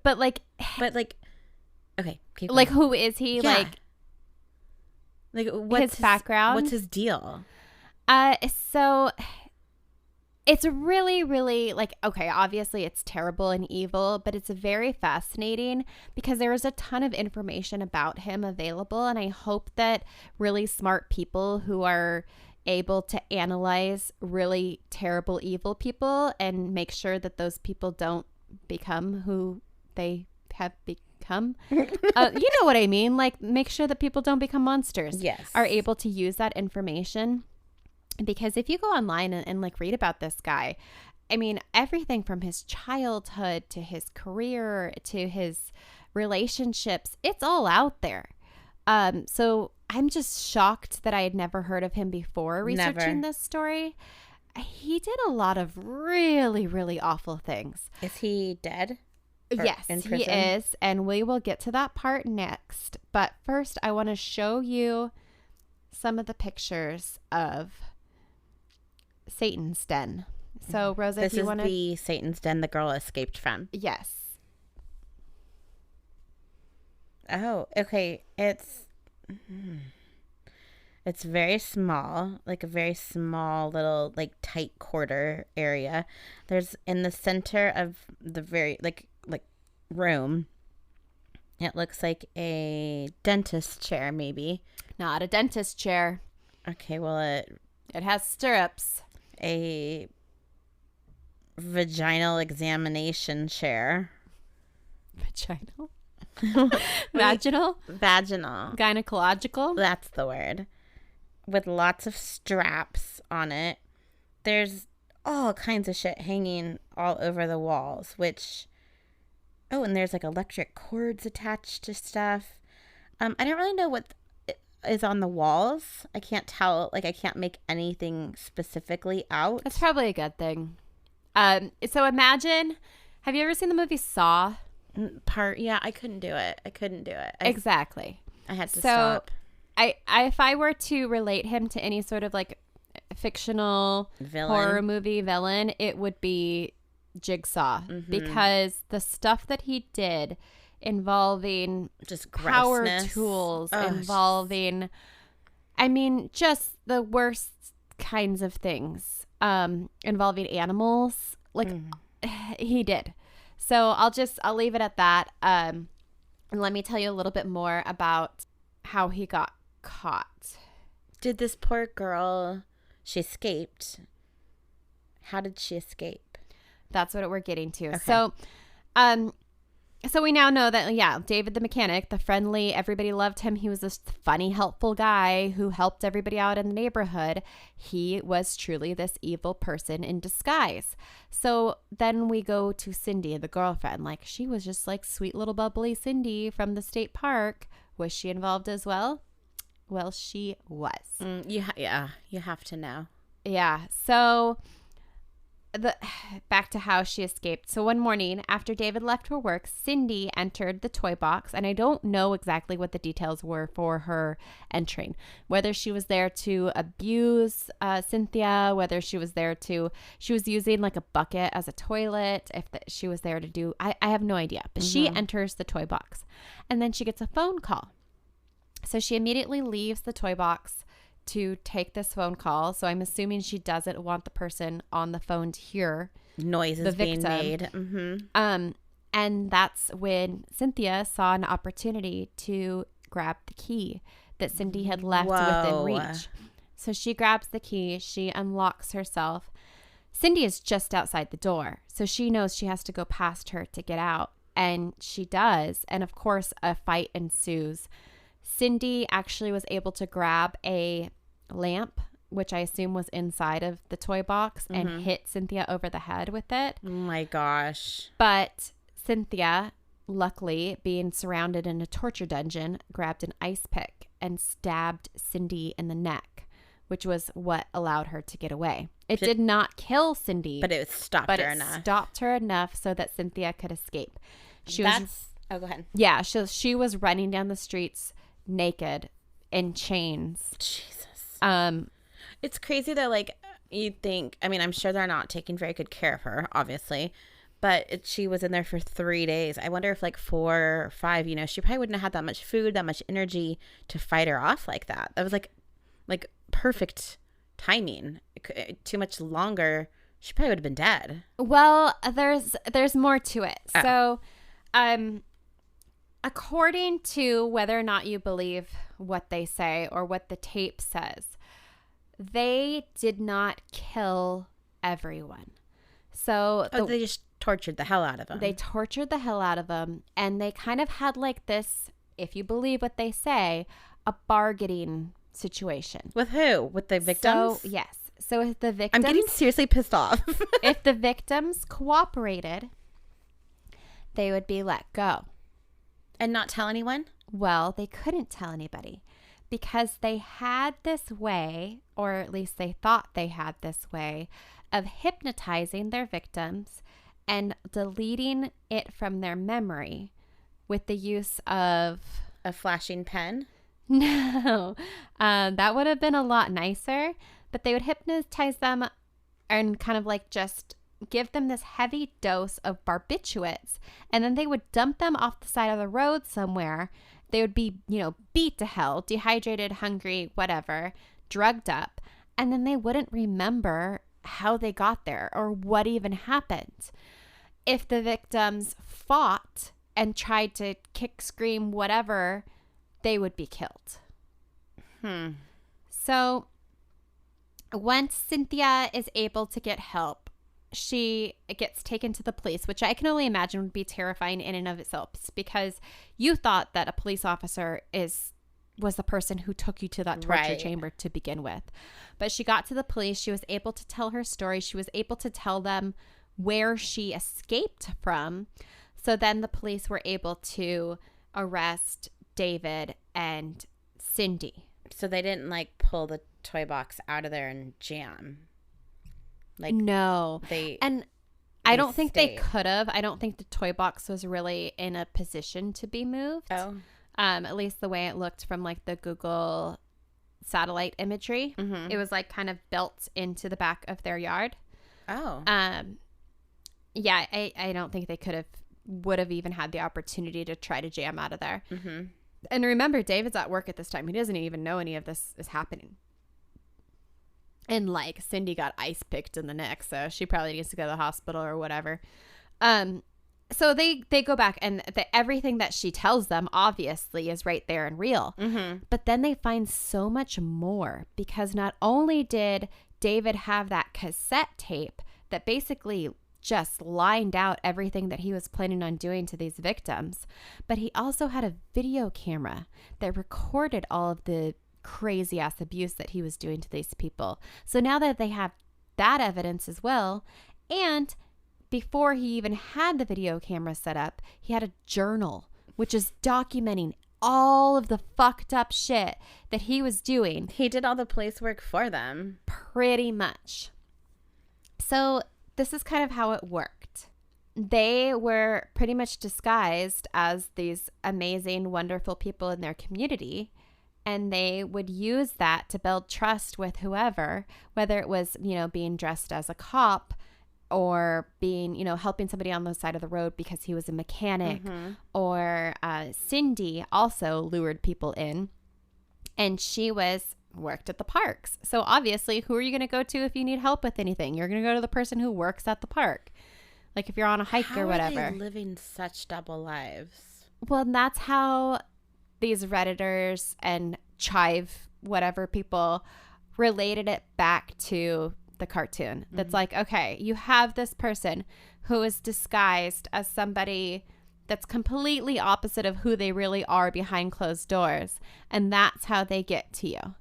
But like, okay. Keep like going. who is he? Yeah. Like what's his background? What's his deal? So it's really, really like, okay, obviously it's terrible and evil, but it's very fascinating because there is a ton of information about him available. And I hope that really smart people who are able to analyze really terrible, evil people and make sure that those people don't become who they have become. You know what I mean? Like make sure that people don't become monsters. Yes. Are able to use that information. Because if you go online and like read about this guy, I mean, everything from his childhood to his career to his relationships, it's all out there. So I'm just shocked that I had never heard of him before researching this story. He did a lot of really, really awful things. Is he dead? Yes, he is. And we will get to that part next. But first, I want to show you some of the pictures of Satan's Den. So, Rosa, this if you is want to... the Satan's Den the girl escaped from. Yes. Oh, okay. It's very small, like a very small little like tight quarter area. There's in the center of the very like room. It looks like a dentist chair, maybe. Not a dentist chair. Okay, well it has stirrups. A vaginal examination chair. Vaginal? Vaginal? Vaginal. Gynecological? That's the word. With lots of straps on it. There's all kinds of shit hanging all over the walls, which... Oh, and there's like electric cords attached to stuff. I don't really know what is on the walls. I can't tell. Like, I can't make anything specifically out. That's probably a good thing. So imagine... Have you ever seen the movie Saw? Yeah, I couldn't do it. Exactly. I had to stop. I if I were to relate him to any sort of like fictional horror movie villain, it would be Jigsaw, because the stuff that he did involving just power grossness. tools, involving, I mean, just the worst kinds of things, involving animals, like he did. So I'll leave it at that. And let me tell you a little bit more about how he got caught. Did this poor girl, she escaped. How did she escape? That's what we're getting to. Okay. So we now know that, yeah, David the mechanic, the friendly, everybody loved him. He was this funny, helpful guy who helped everybody out in the neighborhood. He was truly this evil person in disguise. So then we go to Cindy, the girlfriend. Like, she was just like sweet little bubbly Cindy from the state park. Was she involved as well? Well, she was. You have to know. Yeah. So back to how she escaped. So one morning after David left for work, Cindy entered the toy box, and I don't know exactly what the details were for her entering. Whether she was there to abuse Cynthia, whether she was using like a bucket as a toilet, she was there to do, I have no idea. But she enters the toy box, and then she gets a phone call. So she immediately leaves the toy box to take this phone call. So I'm assuming she doesn't want the person on the phone to hear noises being made. And that's when Cynthia saw an opportunity to grab the key that Cindy had left within reach. So she grabs the key, she unlocks herself. Cindy is just outside the door, so she knows she has to go past her to get out, and she does. And of course, a fight ensues. Cindy actually was able to grab a lamp, which I assume was inside of the toy box, and hit Cynthia over the head with it. Oh my gosh. But Cynthia, luckily being surrounded in a torture dungeon, grabbed an ice pick and stabbed Cindy in the neck, which was what allowed her to get away. It did not kill Cindy, but it stopped her enough so that Cynthia could escape. Oh, go ahead. Yeah, she was running down the streets naked, in chains. Jesus. It's crazy that, like, you'd think, I mean, I'm sure they're not taking very good care of her, obviously, but she was in there for 3 days. I wonder if, like, 4 or 5, she probably wouldn't have had that much food, that much energy to fight her off like that. That was like perfect timing. Too much longer, she probably would have been dead. Well, there's more to it. So, according to whether or not you believe what they say or what the tape says, they did not kill everyone. So they just tortured the hell out of them. They tortured the hell out of them, and they kind of had like this, if you believe what they say, a bargaining situation. With who? With the victims? So, yes. So if the victims... I'm getting seriously pissed off. If the victims cooperated, they would be let go. And not tell anyone? Well, they couldn't tell anybody because they had this way, or at least they thought they had this way, of hypnotizing their victims and deleting it from their memory with the use of... A flashing pen? No. That would have been a lot nicer, but they would hypnotize them and kind of like just... give them this heavy dose of barbiturates, and then they would dump them off the side of the road somewhere. They would be, beat to hell, dehydrated, hungry, whatever, drugged up, and then they wouldn't remember how they got there or what even happened. If the victims fought and tried to kick, scream, whatever, they would be killed. So once Cynthia is able to get help, she gets taken to the police, which I can only imagine would be terrifying in and of itself, because you thought that a police officer was the person who took you to that torture chamber to begin with. But she got to the police. She was able to tell her story. She was able to tell them where she escaped from. So then the police were able to arrest David and Cindy. So they didn't pull the toy box out of there and jam. No. They... And I don't think they stayed. could have. I don't think the toy box was really in a position to be moved. Oh. At least the way it looked from like the Google satellite imagery. Mm-hmm. It was like kind of built into the back of their yard. Oh. Yeah, I don't think they would have even had the opportunity to try to jam out of there. Mm-hmm. And remember, David's at work at this time. He doesn't even know any of this is happening. And like Cindy got ice picked in the neck, so she probably needs to go to the hospital or whatever. So they go back, and everything that she tells them obviously is right there and real. Mm-hmm. But then they find so much more, because not only did David have that cassette tape that basically just lined out everything that he was planning on doing to these victims, but he also had a video camera that recorded all of the crazy ass abuse that he was doing to these people. So now that they have that evidence as well, and before he even had the video camera set up, he had a journal which is documenting all of the fucked up shit that he was doing. He did all the police work for them. Pretty much. So this is kind of how it worked. They were pretty much disguised as these amazing, wonderful people in their community, and they would use that to build trust with whoever, whether it was, being dressed as a cop or being, helping somebody on the side of the road because he was a mechanic, or Cindy also lured people in, and she worked at the parks. So obviously, who are you going to go to if you need help with anything? You're going to go to the person who works at the park. Like if you're on a hike or whatever. How are they living such double lives? Well, and that's how these Redditors and Chive, whatever people, related it back to the cartoon. That's like, okay, you have this person who is disguised as somebody that's completely opposite of who they really are behind closed doors, and that's how they get to you.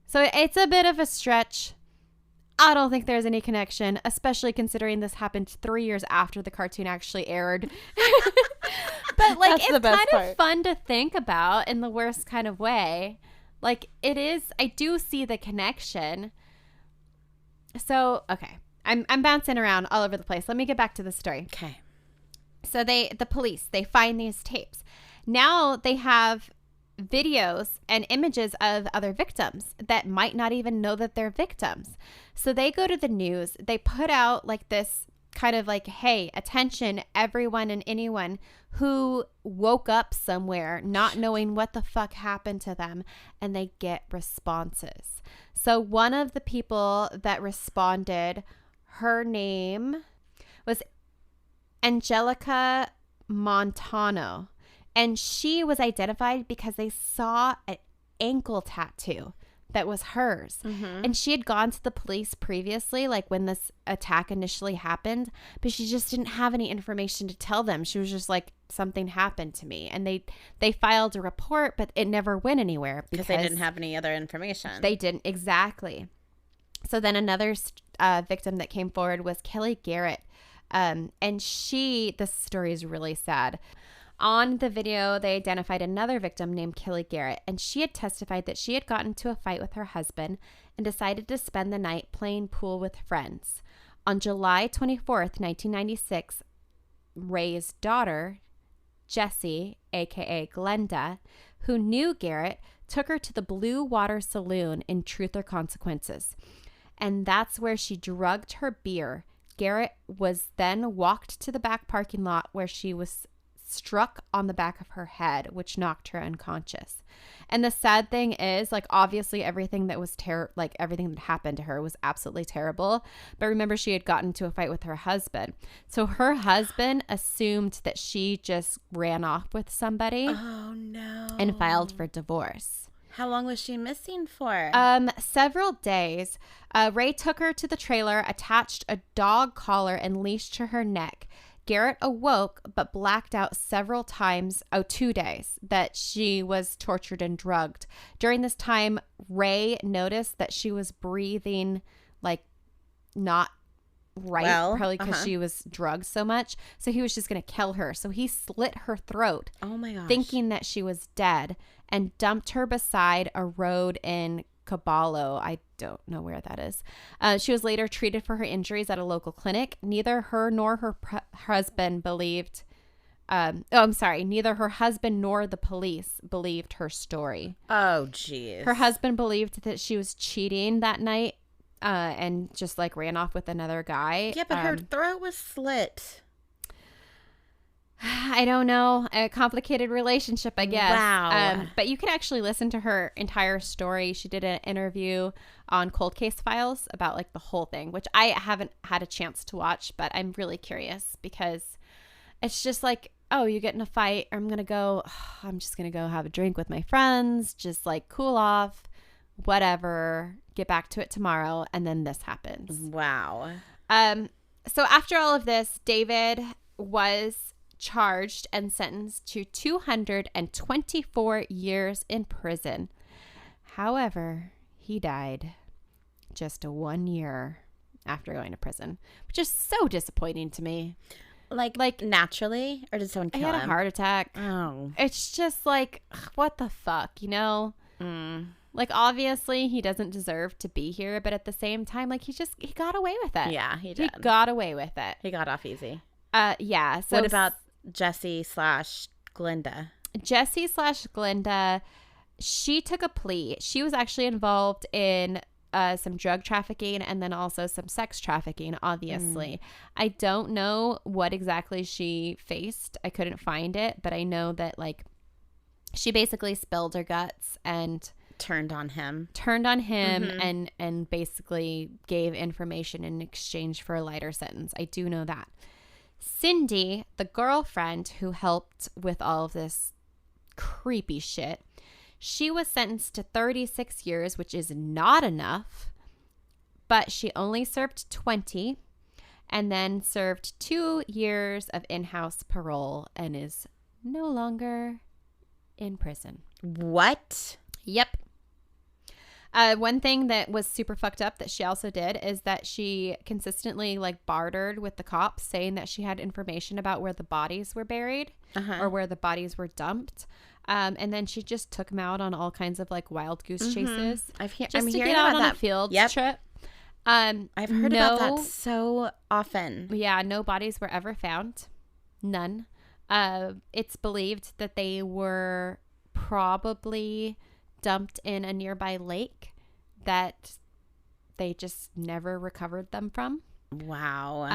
So it's a bit of a stretch. I don't think there's any connection, especially considering this happened 3 years after the cartoon actually aired. But like, That's the it's best kind of part. fun to think about in the worst kind of way. Like, it is, I do see the connection. So, okay, I'm bouncing around all over the place. Let me get back to the story. Okay. So the police, they find these tapes. Now they have videos and images of other victims that might not even know that they're victims. So they go to the news. They put out like this kind of like, hey, attention, everyone and anyone who woke up somewhere not knowing what the fuck happened to them, and they get responses. So one of the people that responded, her name was Angelica Montano, and she was identified because they saw an ankle tattoo that was hers. And she had gone to the police previously, like when this attack initially happened, but she just didn't have any information to tell them. She was just like, something happened to me. And they filed a report, but it never went anywhere Because they didn't have any other information. They didn't, exactly. So then another victim that came forward was Kelly Garrett. And this story is really sad. On the video, they identified another victim named Kelly Garrett, and she had testified that she had gotten into a fight with her husband and decided to spend the night playing pool with friends. On July 24th, 1996, Ray's daughter, Jessie, aka Glenda, who knew Garrett, took her to the Blue Water Saloon in Truth or Consequences. And that's where she drugged her beer. Garrett was then walked to the back parking lot where she was struck on the back of her head, which knocked her unconscious. And the sad thing is, like, obviously everything that was everything that happened to her was absolutely terrible. But remember, she had gotten into a fight with her husband. So her husband assumed that she just ran off with somebody. Oh, no. And filed for divorce. How long was she missing for? Several days. Ray took her to the trailer, attached a dog collar and leash to her neck. Garrett awoke but blacked out several times. 2 days that she was tortured and drugged. During this time, Ray noticed that she was breathing like not right, probably because she was drugged so much. So he was just going to kill her. So he slit her throat. Oh my gosh. Thinking that she was dead, and dumped her beside a road in Caballo. I don't know where that is. She was later treated for her injuries at a local clinic. Neither her nor her husband believed. Neither her husband nor the police believed her story. Oh, geez. Her husband believed that she was cheating that night and just like ran off with another guy. Yeah, but her throat was slit. I don't know. A complicated relationship, I guess. Wow. But you can actually listen to her entire story. She did an interview on Cold Case Files about like the whole thing, which I haven't had a chance to watch, but I'm really curious because it's just like, oh, you get in a fight, I'm just going to go have a drink with my friends, just like cool off, whatever, get back to it tomorrow. And then this happens. Wow. So after all of this, David was charged and sentenced to 224 years in prison. However, he died just 1 year after going to prison, which is so disappointing to me. Like naturally, or did someone kill him? He had a heart attack. Oh. It's just like, what the fuck, you know? Like, obviously, he doesn't deserve to be here, but at the same time, like, he got away with it. Yeah, he did. He got away with it. He got off easy. Yeah. So what about Jessie/Glinda? Jessie/Glinda, she took a plea. She was actually involved in some drug trafficking and then also some sex trafficking, obviously. I don't know what exactly she faced. I couldn't find it, but I know that like she basically spilled her guts and turned on him and basically gave information in exchange for a lighter sentence. I do know that. Cindy, the girlfriend who helped with all of this creepy shit, she was sentenced to 36 years, which is not enough, but she only served 20 and then served 2 years of in-house parole and is no longer in prison. What? Yep. One thing that was super fucked up that she also did is that she consistently like bartered with the cops saying that she had information about where the bodies were buried or where the bodies were dumped. And then she just took them out on all kinds of like wild goose chases. I'm just hearing to get about out on that. a field trip. I've heard about that so often. Yeah, no bodies were ever found. None. It's believed that they were probably dumped in a nearby lake that they just never recovered them from. Wow.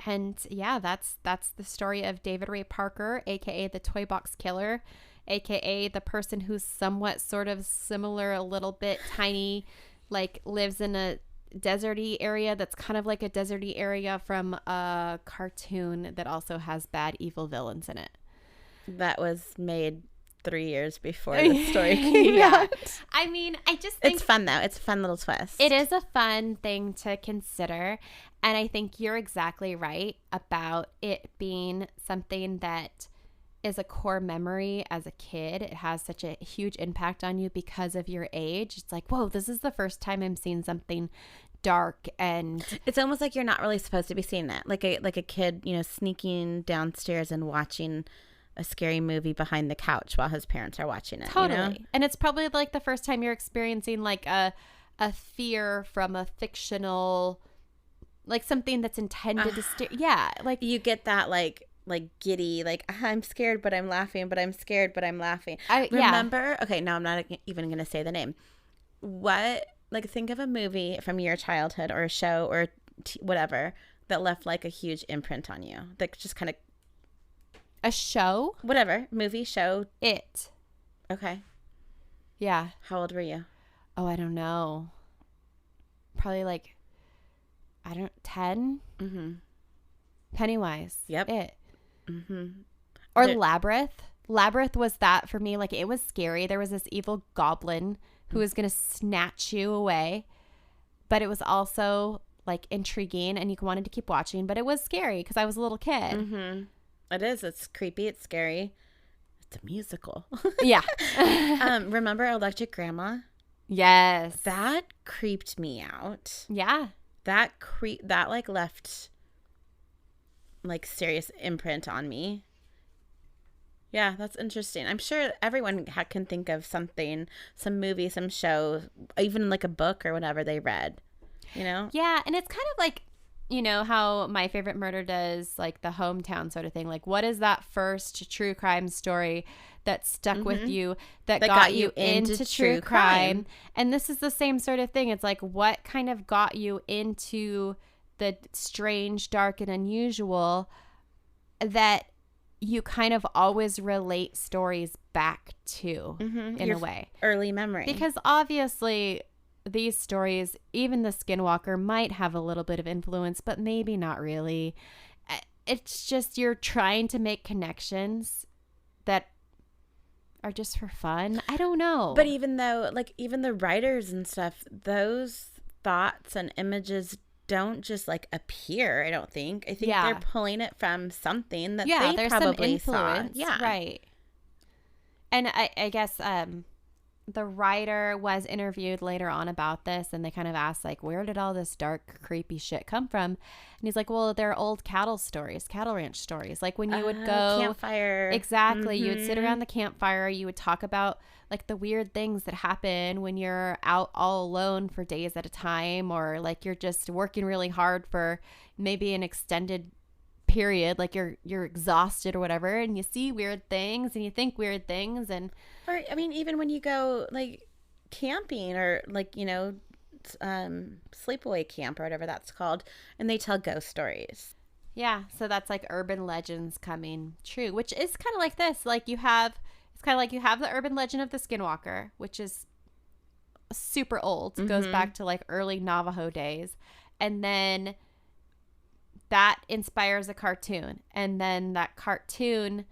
And yeah, that's the story of David Ray Parker, aka the Toy Box Killer, aka the person who's somewhat sort of similar, a little bit tiny, like lives in a deserty area that's kind of like a deserty area from a cartoon that also has bad evil villains in it. That was made 3 years before the story came out. I mean, I just think it's fun though. It's a fun little twist. It is a fun thing to consider. And I think you're exactly right about it being something that is a core memory as a kid. It has such a huge impact on you because of your age. It's like, whoa, this is the first time I'm seeing something dark, and it's almost like you're not really supposed to be seeing that. Like a kid, you know, sneaking downstairs and watching a scary movie behind the couch while his parents are watching it. Totally. You know? And it's probably like the first time you're experiencing like a fear from a fictional, like something that's intended to steer. Yeah. Like you get that like giddy, like I'm scared, but I'm laughing, but I'm scared, but I'm laughing. Remember? Okay. No, I'm not even going to say the name. What, like think of a movie from your childhood or a show or whatever that left like a huge imprint on you. That just kind of, a show? Whatever. Movie, show. It. Okay. Yeah. How old were you? Oh, I don't know. Probably like, 10? Mm-hmm. Pennywise. Yep. It. Mm-hmm. Or Labyrinth. Labyrinth was that for me. Like, it was scary. There was this evil goblin who was going to snatch you away. But it was also, like, intriguing, and you wanted to keep watching. But it was scary because I was a little kid. Mm-hmm. It is. It's creepy. It's scary. It's a musical. Yeah. Remember Electric Grandma? Yes. That creeped me out. Yeah. That like left like serious imprint on me. Yeah, that's interesting. I'm sure everyone can think of something, some movie, some show, even like a book or whatever they read, you know? Yeah, and it's kind of like, you know, how My Favorite Murder does, like the hometown sort of thing. Like, what is that first true crime story that stuck with you, that got you into true crime? And this is the same sort of thing. It's like, what kind of got you into the strange, dark, and unusual that you kind of always relate stories back to in a way. Early memory. Because obviously these stories, even the Skinwalker might have a little bit of influence, but maybe not really. It's just you're trying to make connections that are just for fun. I don't know. But even though, like, even the writers and stuff, those thoughts and images don't just like appear. I don't think. I think they're pulling it from something that they there's probably some influence. saw. Yeah, right. And I guess the writer was interviewed later on about this, and they kind of asked, like, where did all this dark, creepy shit come from? And he's like, well, they're old cattle ranch stories. Like when you would go campfire. Exactly. You would sit around the campfire. You would talk about like the weird things that happen when you're out all alone for days at a time, or like you're just working really hard for maybe an extended period, like you're exhausted or whatever, and you see weird things and you think weird things. And or I mean, even when you go like camping or like, you know, sleepaway camp or whatever that's called, and they tell ghost stories. Yeah, so that's like urban legends coming true, which is kind of like this. Like you have the urban legend of the Skinwalker, which is super old. It goes back to like early Navajo days, and then that inspires a cartoon, and then that cartoon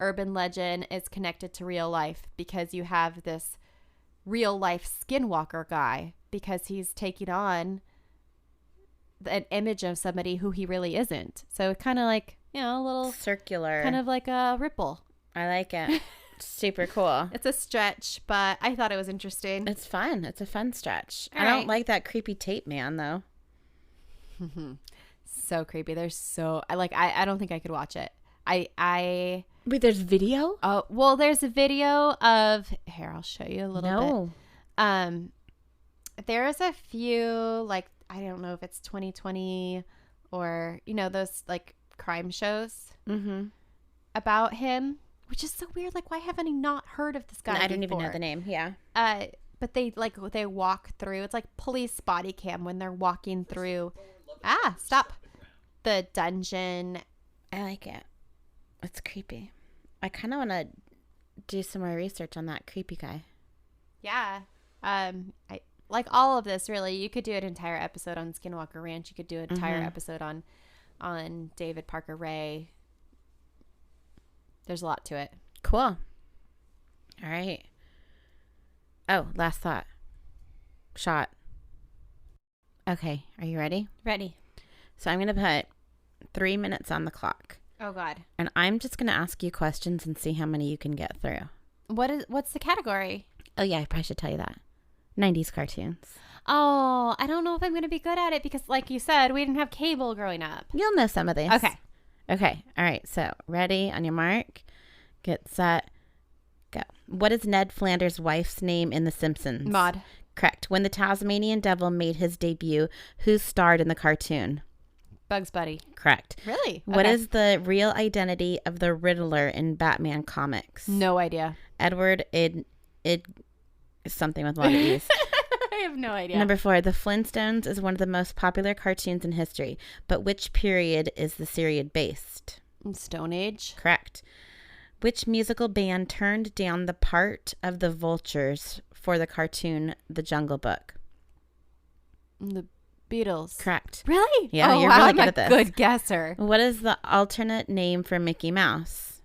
urban legend is connected to real life because you have this real life Skinwalker guy because he's taking on an image of somebody who he really isn't. So it's kind of like, you know, a little circular, kind of like a ripple. I like it. Super cool. It's a stretch, but I thought it was interesting. It's fun. It's a fun stretch. All I don't right. like that creepy tape man though. So creepy. I don't think I could watch it. I Wait, there's video? Oh, well, there's a video of, here, I'll show you a little bit. There's a few, like, I don't know if it's 2020 or, you know, those like crime shows about him, which is so weird. Like, why haven't I not heard of this guy I didn't before? even know the name. Yeah. But they walk through, it's like police body cam when they're walking through. Stop. The dungeon. I like it. It's creepy. I kind of want to do some more research on that creepy guy. Yeah. I like all of this, really. You could do an entire episode on Skinwalker Ranch. You could do an entire episode on David Parker Ray. There's a lot to it. Cool. All right. Oh, last thought. Shot. Okay. Are you ready? Ready. So I'm going to put 3 minutes on the clock. Oh, God. And I'm just going to ask you questions and see how many you can get through. What's the category? Oh, yeah. I probably should tell you that. 90s cartoons. Oh, I don't know if I'm going to be good at it because, like you said, we didn't have cable growing up. You'll know some of these. Okay. All right. So ready, on your mark, get set, go. What is Ned Flanders' wife's name in The Simpsons? Maude. Correct. When the Tasmanian Devil made his debut, who starred in the cartoon? Bugs Bunny. Correct. Really? What Okay. is the real identity of the Riddler in Batman comics? No idea. Edward Id something with a lot of E's. I have no idea. Number 4, The Flintstones is one of the most popular cartoons in history, but which period is the series based? Stone Age. Correct. Which musical band turned down the part of the Vultures for the cartoon The Jungle Book? The Beatles. Correct. Really? Yeah, oh, you're wow, really I'm good a at this. good guesser. What is the alternate name for Mickey Mouse?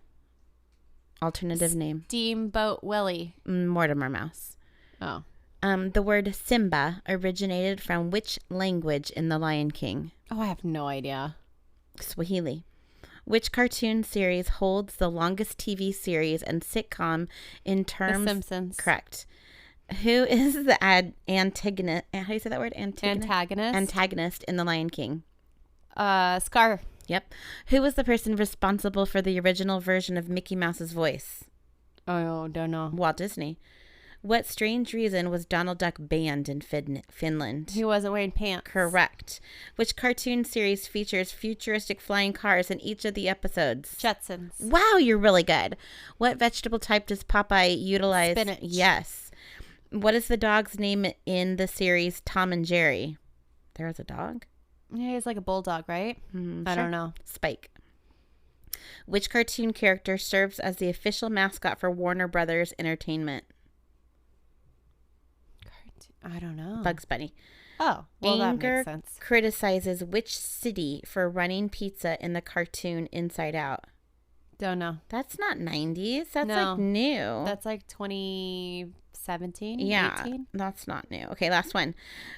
Alternative name. Steamboat Willie. Mortimer Mouse. Oh. The word Simba originated from which language in The Lion King? Oh, I have no idea. Swahili. Which cartoon series holds the longest TV series and sitcom in terms? The Simpsons. Correct. Who is the antagonist? How do you say that word? Antagonist. Antagonist in The Lion King. Scar. Yep. Who was the person responsible for the original version of Mickey Mouse's voice? Oh, don't know. Walt Disney. What strange reason was Donald Duck banned in Finland? He wasn't wearing pants. Correct. Which cartoon series features futuristic flying cars in each of the episodes? Jetsons. Wow, you're really good. What vegetable type does Popeye utilize? Spinach. Yes. What is the dog's name in the series Tom and Jerry? There was a dog? Yeah, he's like a bulldog, right? I don't know. Spike. Which cartoon character serves as the official mascot for Warner Brothers Entertainment? I don't know. Bugs Bunny. Oh, well, that Anger makes sense. criticizes which city for running pizza in the cartoon Inside Out? Don't know. That's not 90s. That's No. like new. That's like 2017, yeah, 18? that's not new. Okay, last one.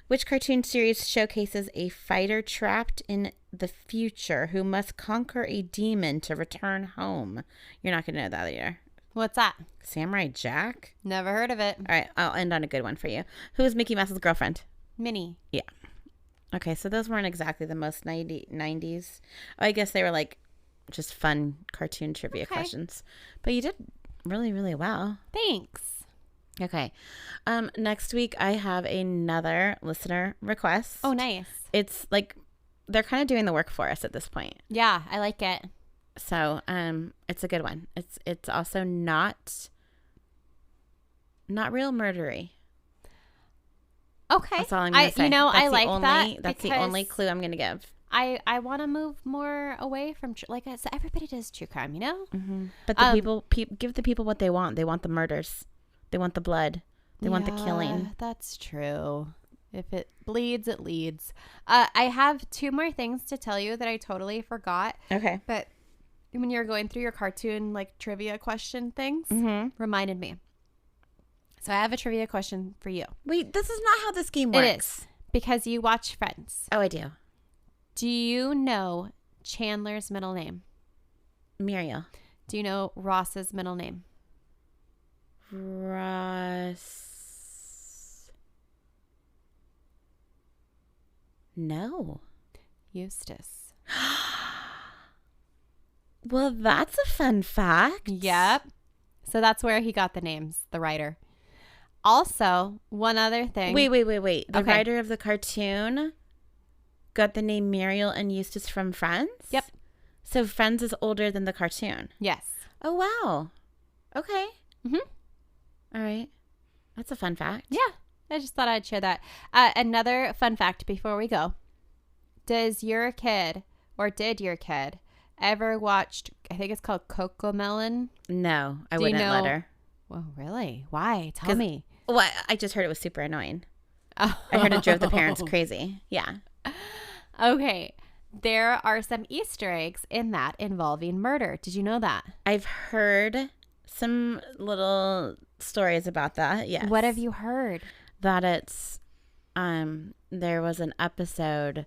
Which cartoon series showcases a fighter trapped in the future who must conquer a demon to return home? You're not going to know that either. What's that? Samurai Jack? Never heard of it. All right, I'll end on a good one for you. Who is Mickey Mouse's girlfriend? Minnie. Yeah. Okay, so those weren't exactly the most 90s. I guess they were like just fun cartoon trivia questions. But you did really, really well. Thanks. Okay. Next week I have another listener request. Oh, nice. It's like they're kind of doing the work for us at this point. Yeah, I like it. So, it's a good one. It's also not real murdery. Okay. That's all I'm going to say. I like that. That's the only clue I'm going to give. I want to move more away from, like I said, everybody does true crime, you know? Mm-hmm. But the give the people what they want. They want the murders. They want the blood. They want the killing. That's true. If it bleeds, it leads. I have 2 more things to tell you that I totally forgot. Okay. But when you were going through your cartoon, like, trivia question things, reminded me. So I have a trivia question for you. Wait, this is not how this game works. It is. Because you watch Friends. Oh, I do. Do you know Chandler's middle name? Muriel. Do you know Ross's middle name? Ross. No. Eustace. Well, that's a fun fact. Yep. So that's where he got the names, the writer. Also, one other thing. Wait. The Okay. writer of the cartoon got the name Muriel and Eustace from Friends? Yep. So Friends is older than the cartoon. Yes. Oh, wow. Okay. Mhm. All right. That's a fun fact. Yeah. I just thought I'd share that. Another fun fact before we go. Did your kid ever watched, I think it's called Cocomelon? No, I Do you wouldn't know- let her. Well, really? Why? Tell me. Well, I just heard it was super annoying. Oh. I heard it drove the parents crazy. Yeah. Okay. There are some Easter eggs in that involving murder. Did you know that? I've heard some little stories about that. Yes. What have you heard? That it's there was an episode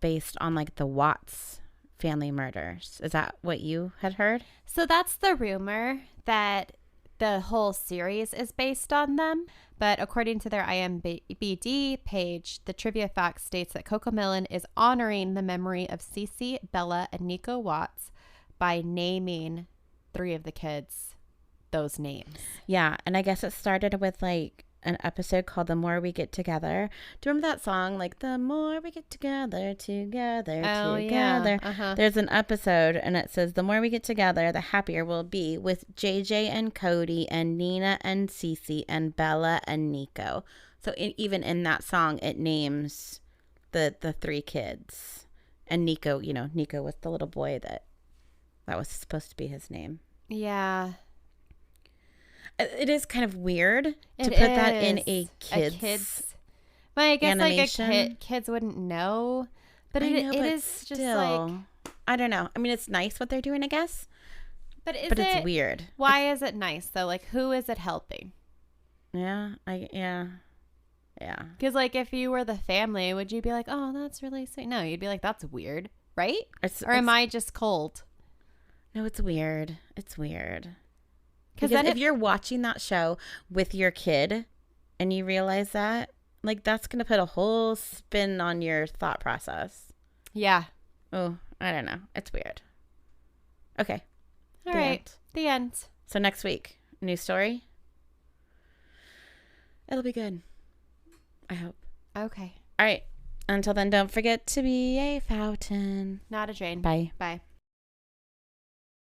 based on like the Watts family murders. Is that what you had heard? So that's the rumor that the whole series is based on them. But according to their IMDb page, the trivia fact states that Cocomelon is honoring the memory of Cece, Bella, and Nico Watts by naming 3 of the kids those names. Yeah, and I guess it started with like an episode called The More We Get Together. Do you remember that song? Like, the more we get together. Oh, yeah. Uh-huh. There's an episode and it says, the more we get together, the happier we'll be, with JJ and Cody and Nina and Cece and Bella and Nico. So even in that song, it names the 3 kids. And Nico, Nico was the little boy that was supposed to be his name. Yeah. It is kind of weird to It put that in is. a kid's But I guess animation. like kids wouldn't know. But I it know, but is still, just like. I don't know. I mean, it's nice what they're doing, I guess. But It's weird. Why is it nice though? Like, who is it helping? Yeah. Because like, if you were the family, would you be like, "Oh, that's really sweet"? No, you'd be like, "That's weird," right? Or am I just cold? No, it's weird. It's weird. Because Because if you're watching that show with your kid and you realize that, like, that's going to put a whole spin on your thought process. yeah, Oh, I don't know. It's weird. Okay. All right. The end. So next week, new story. It'll be good. I hope. Okay. All right. Until then, don't forget to be a fountain. Not a drain. Bye. Bye.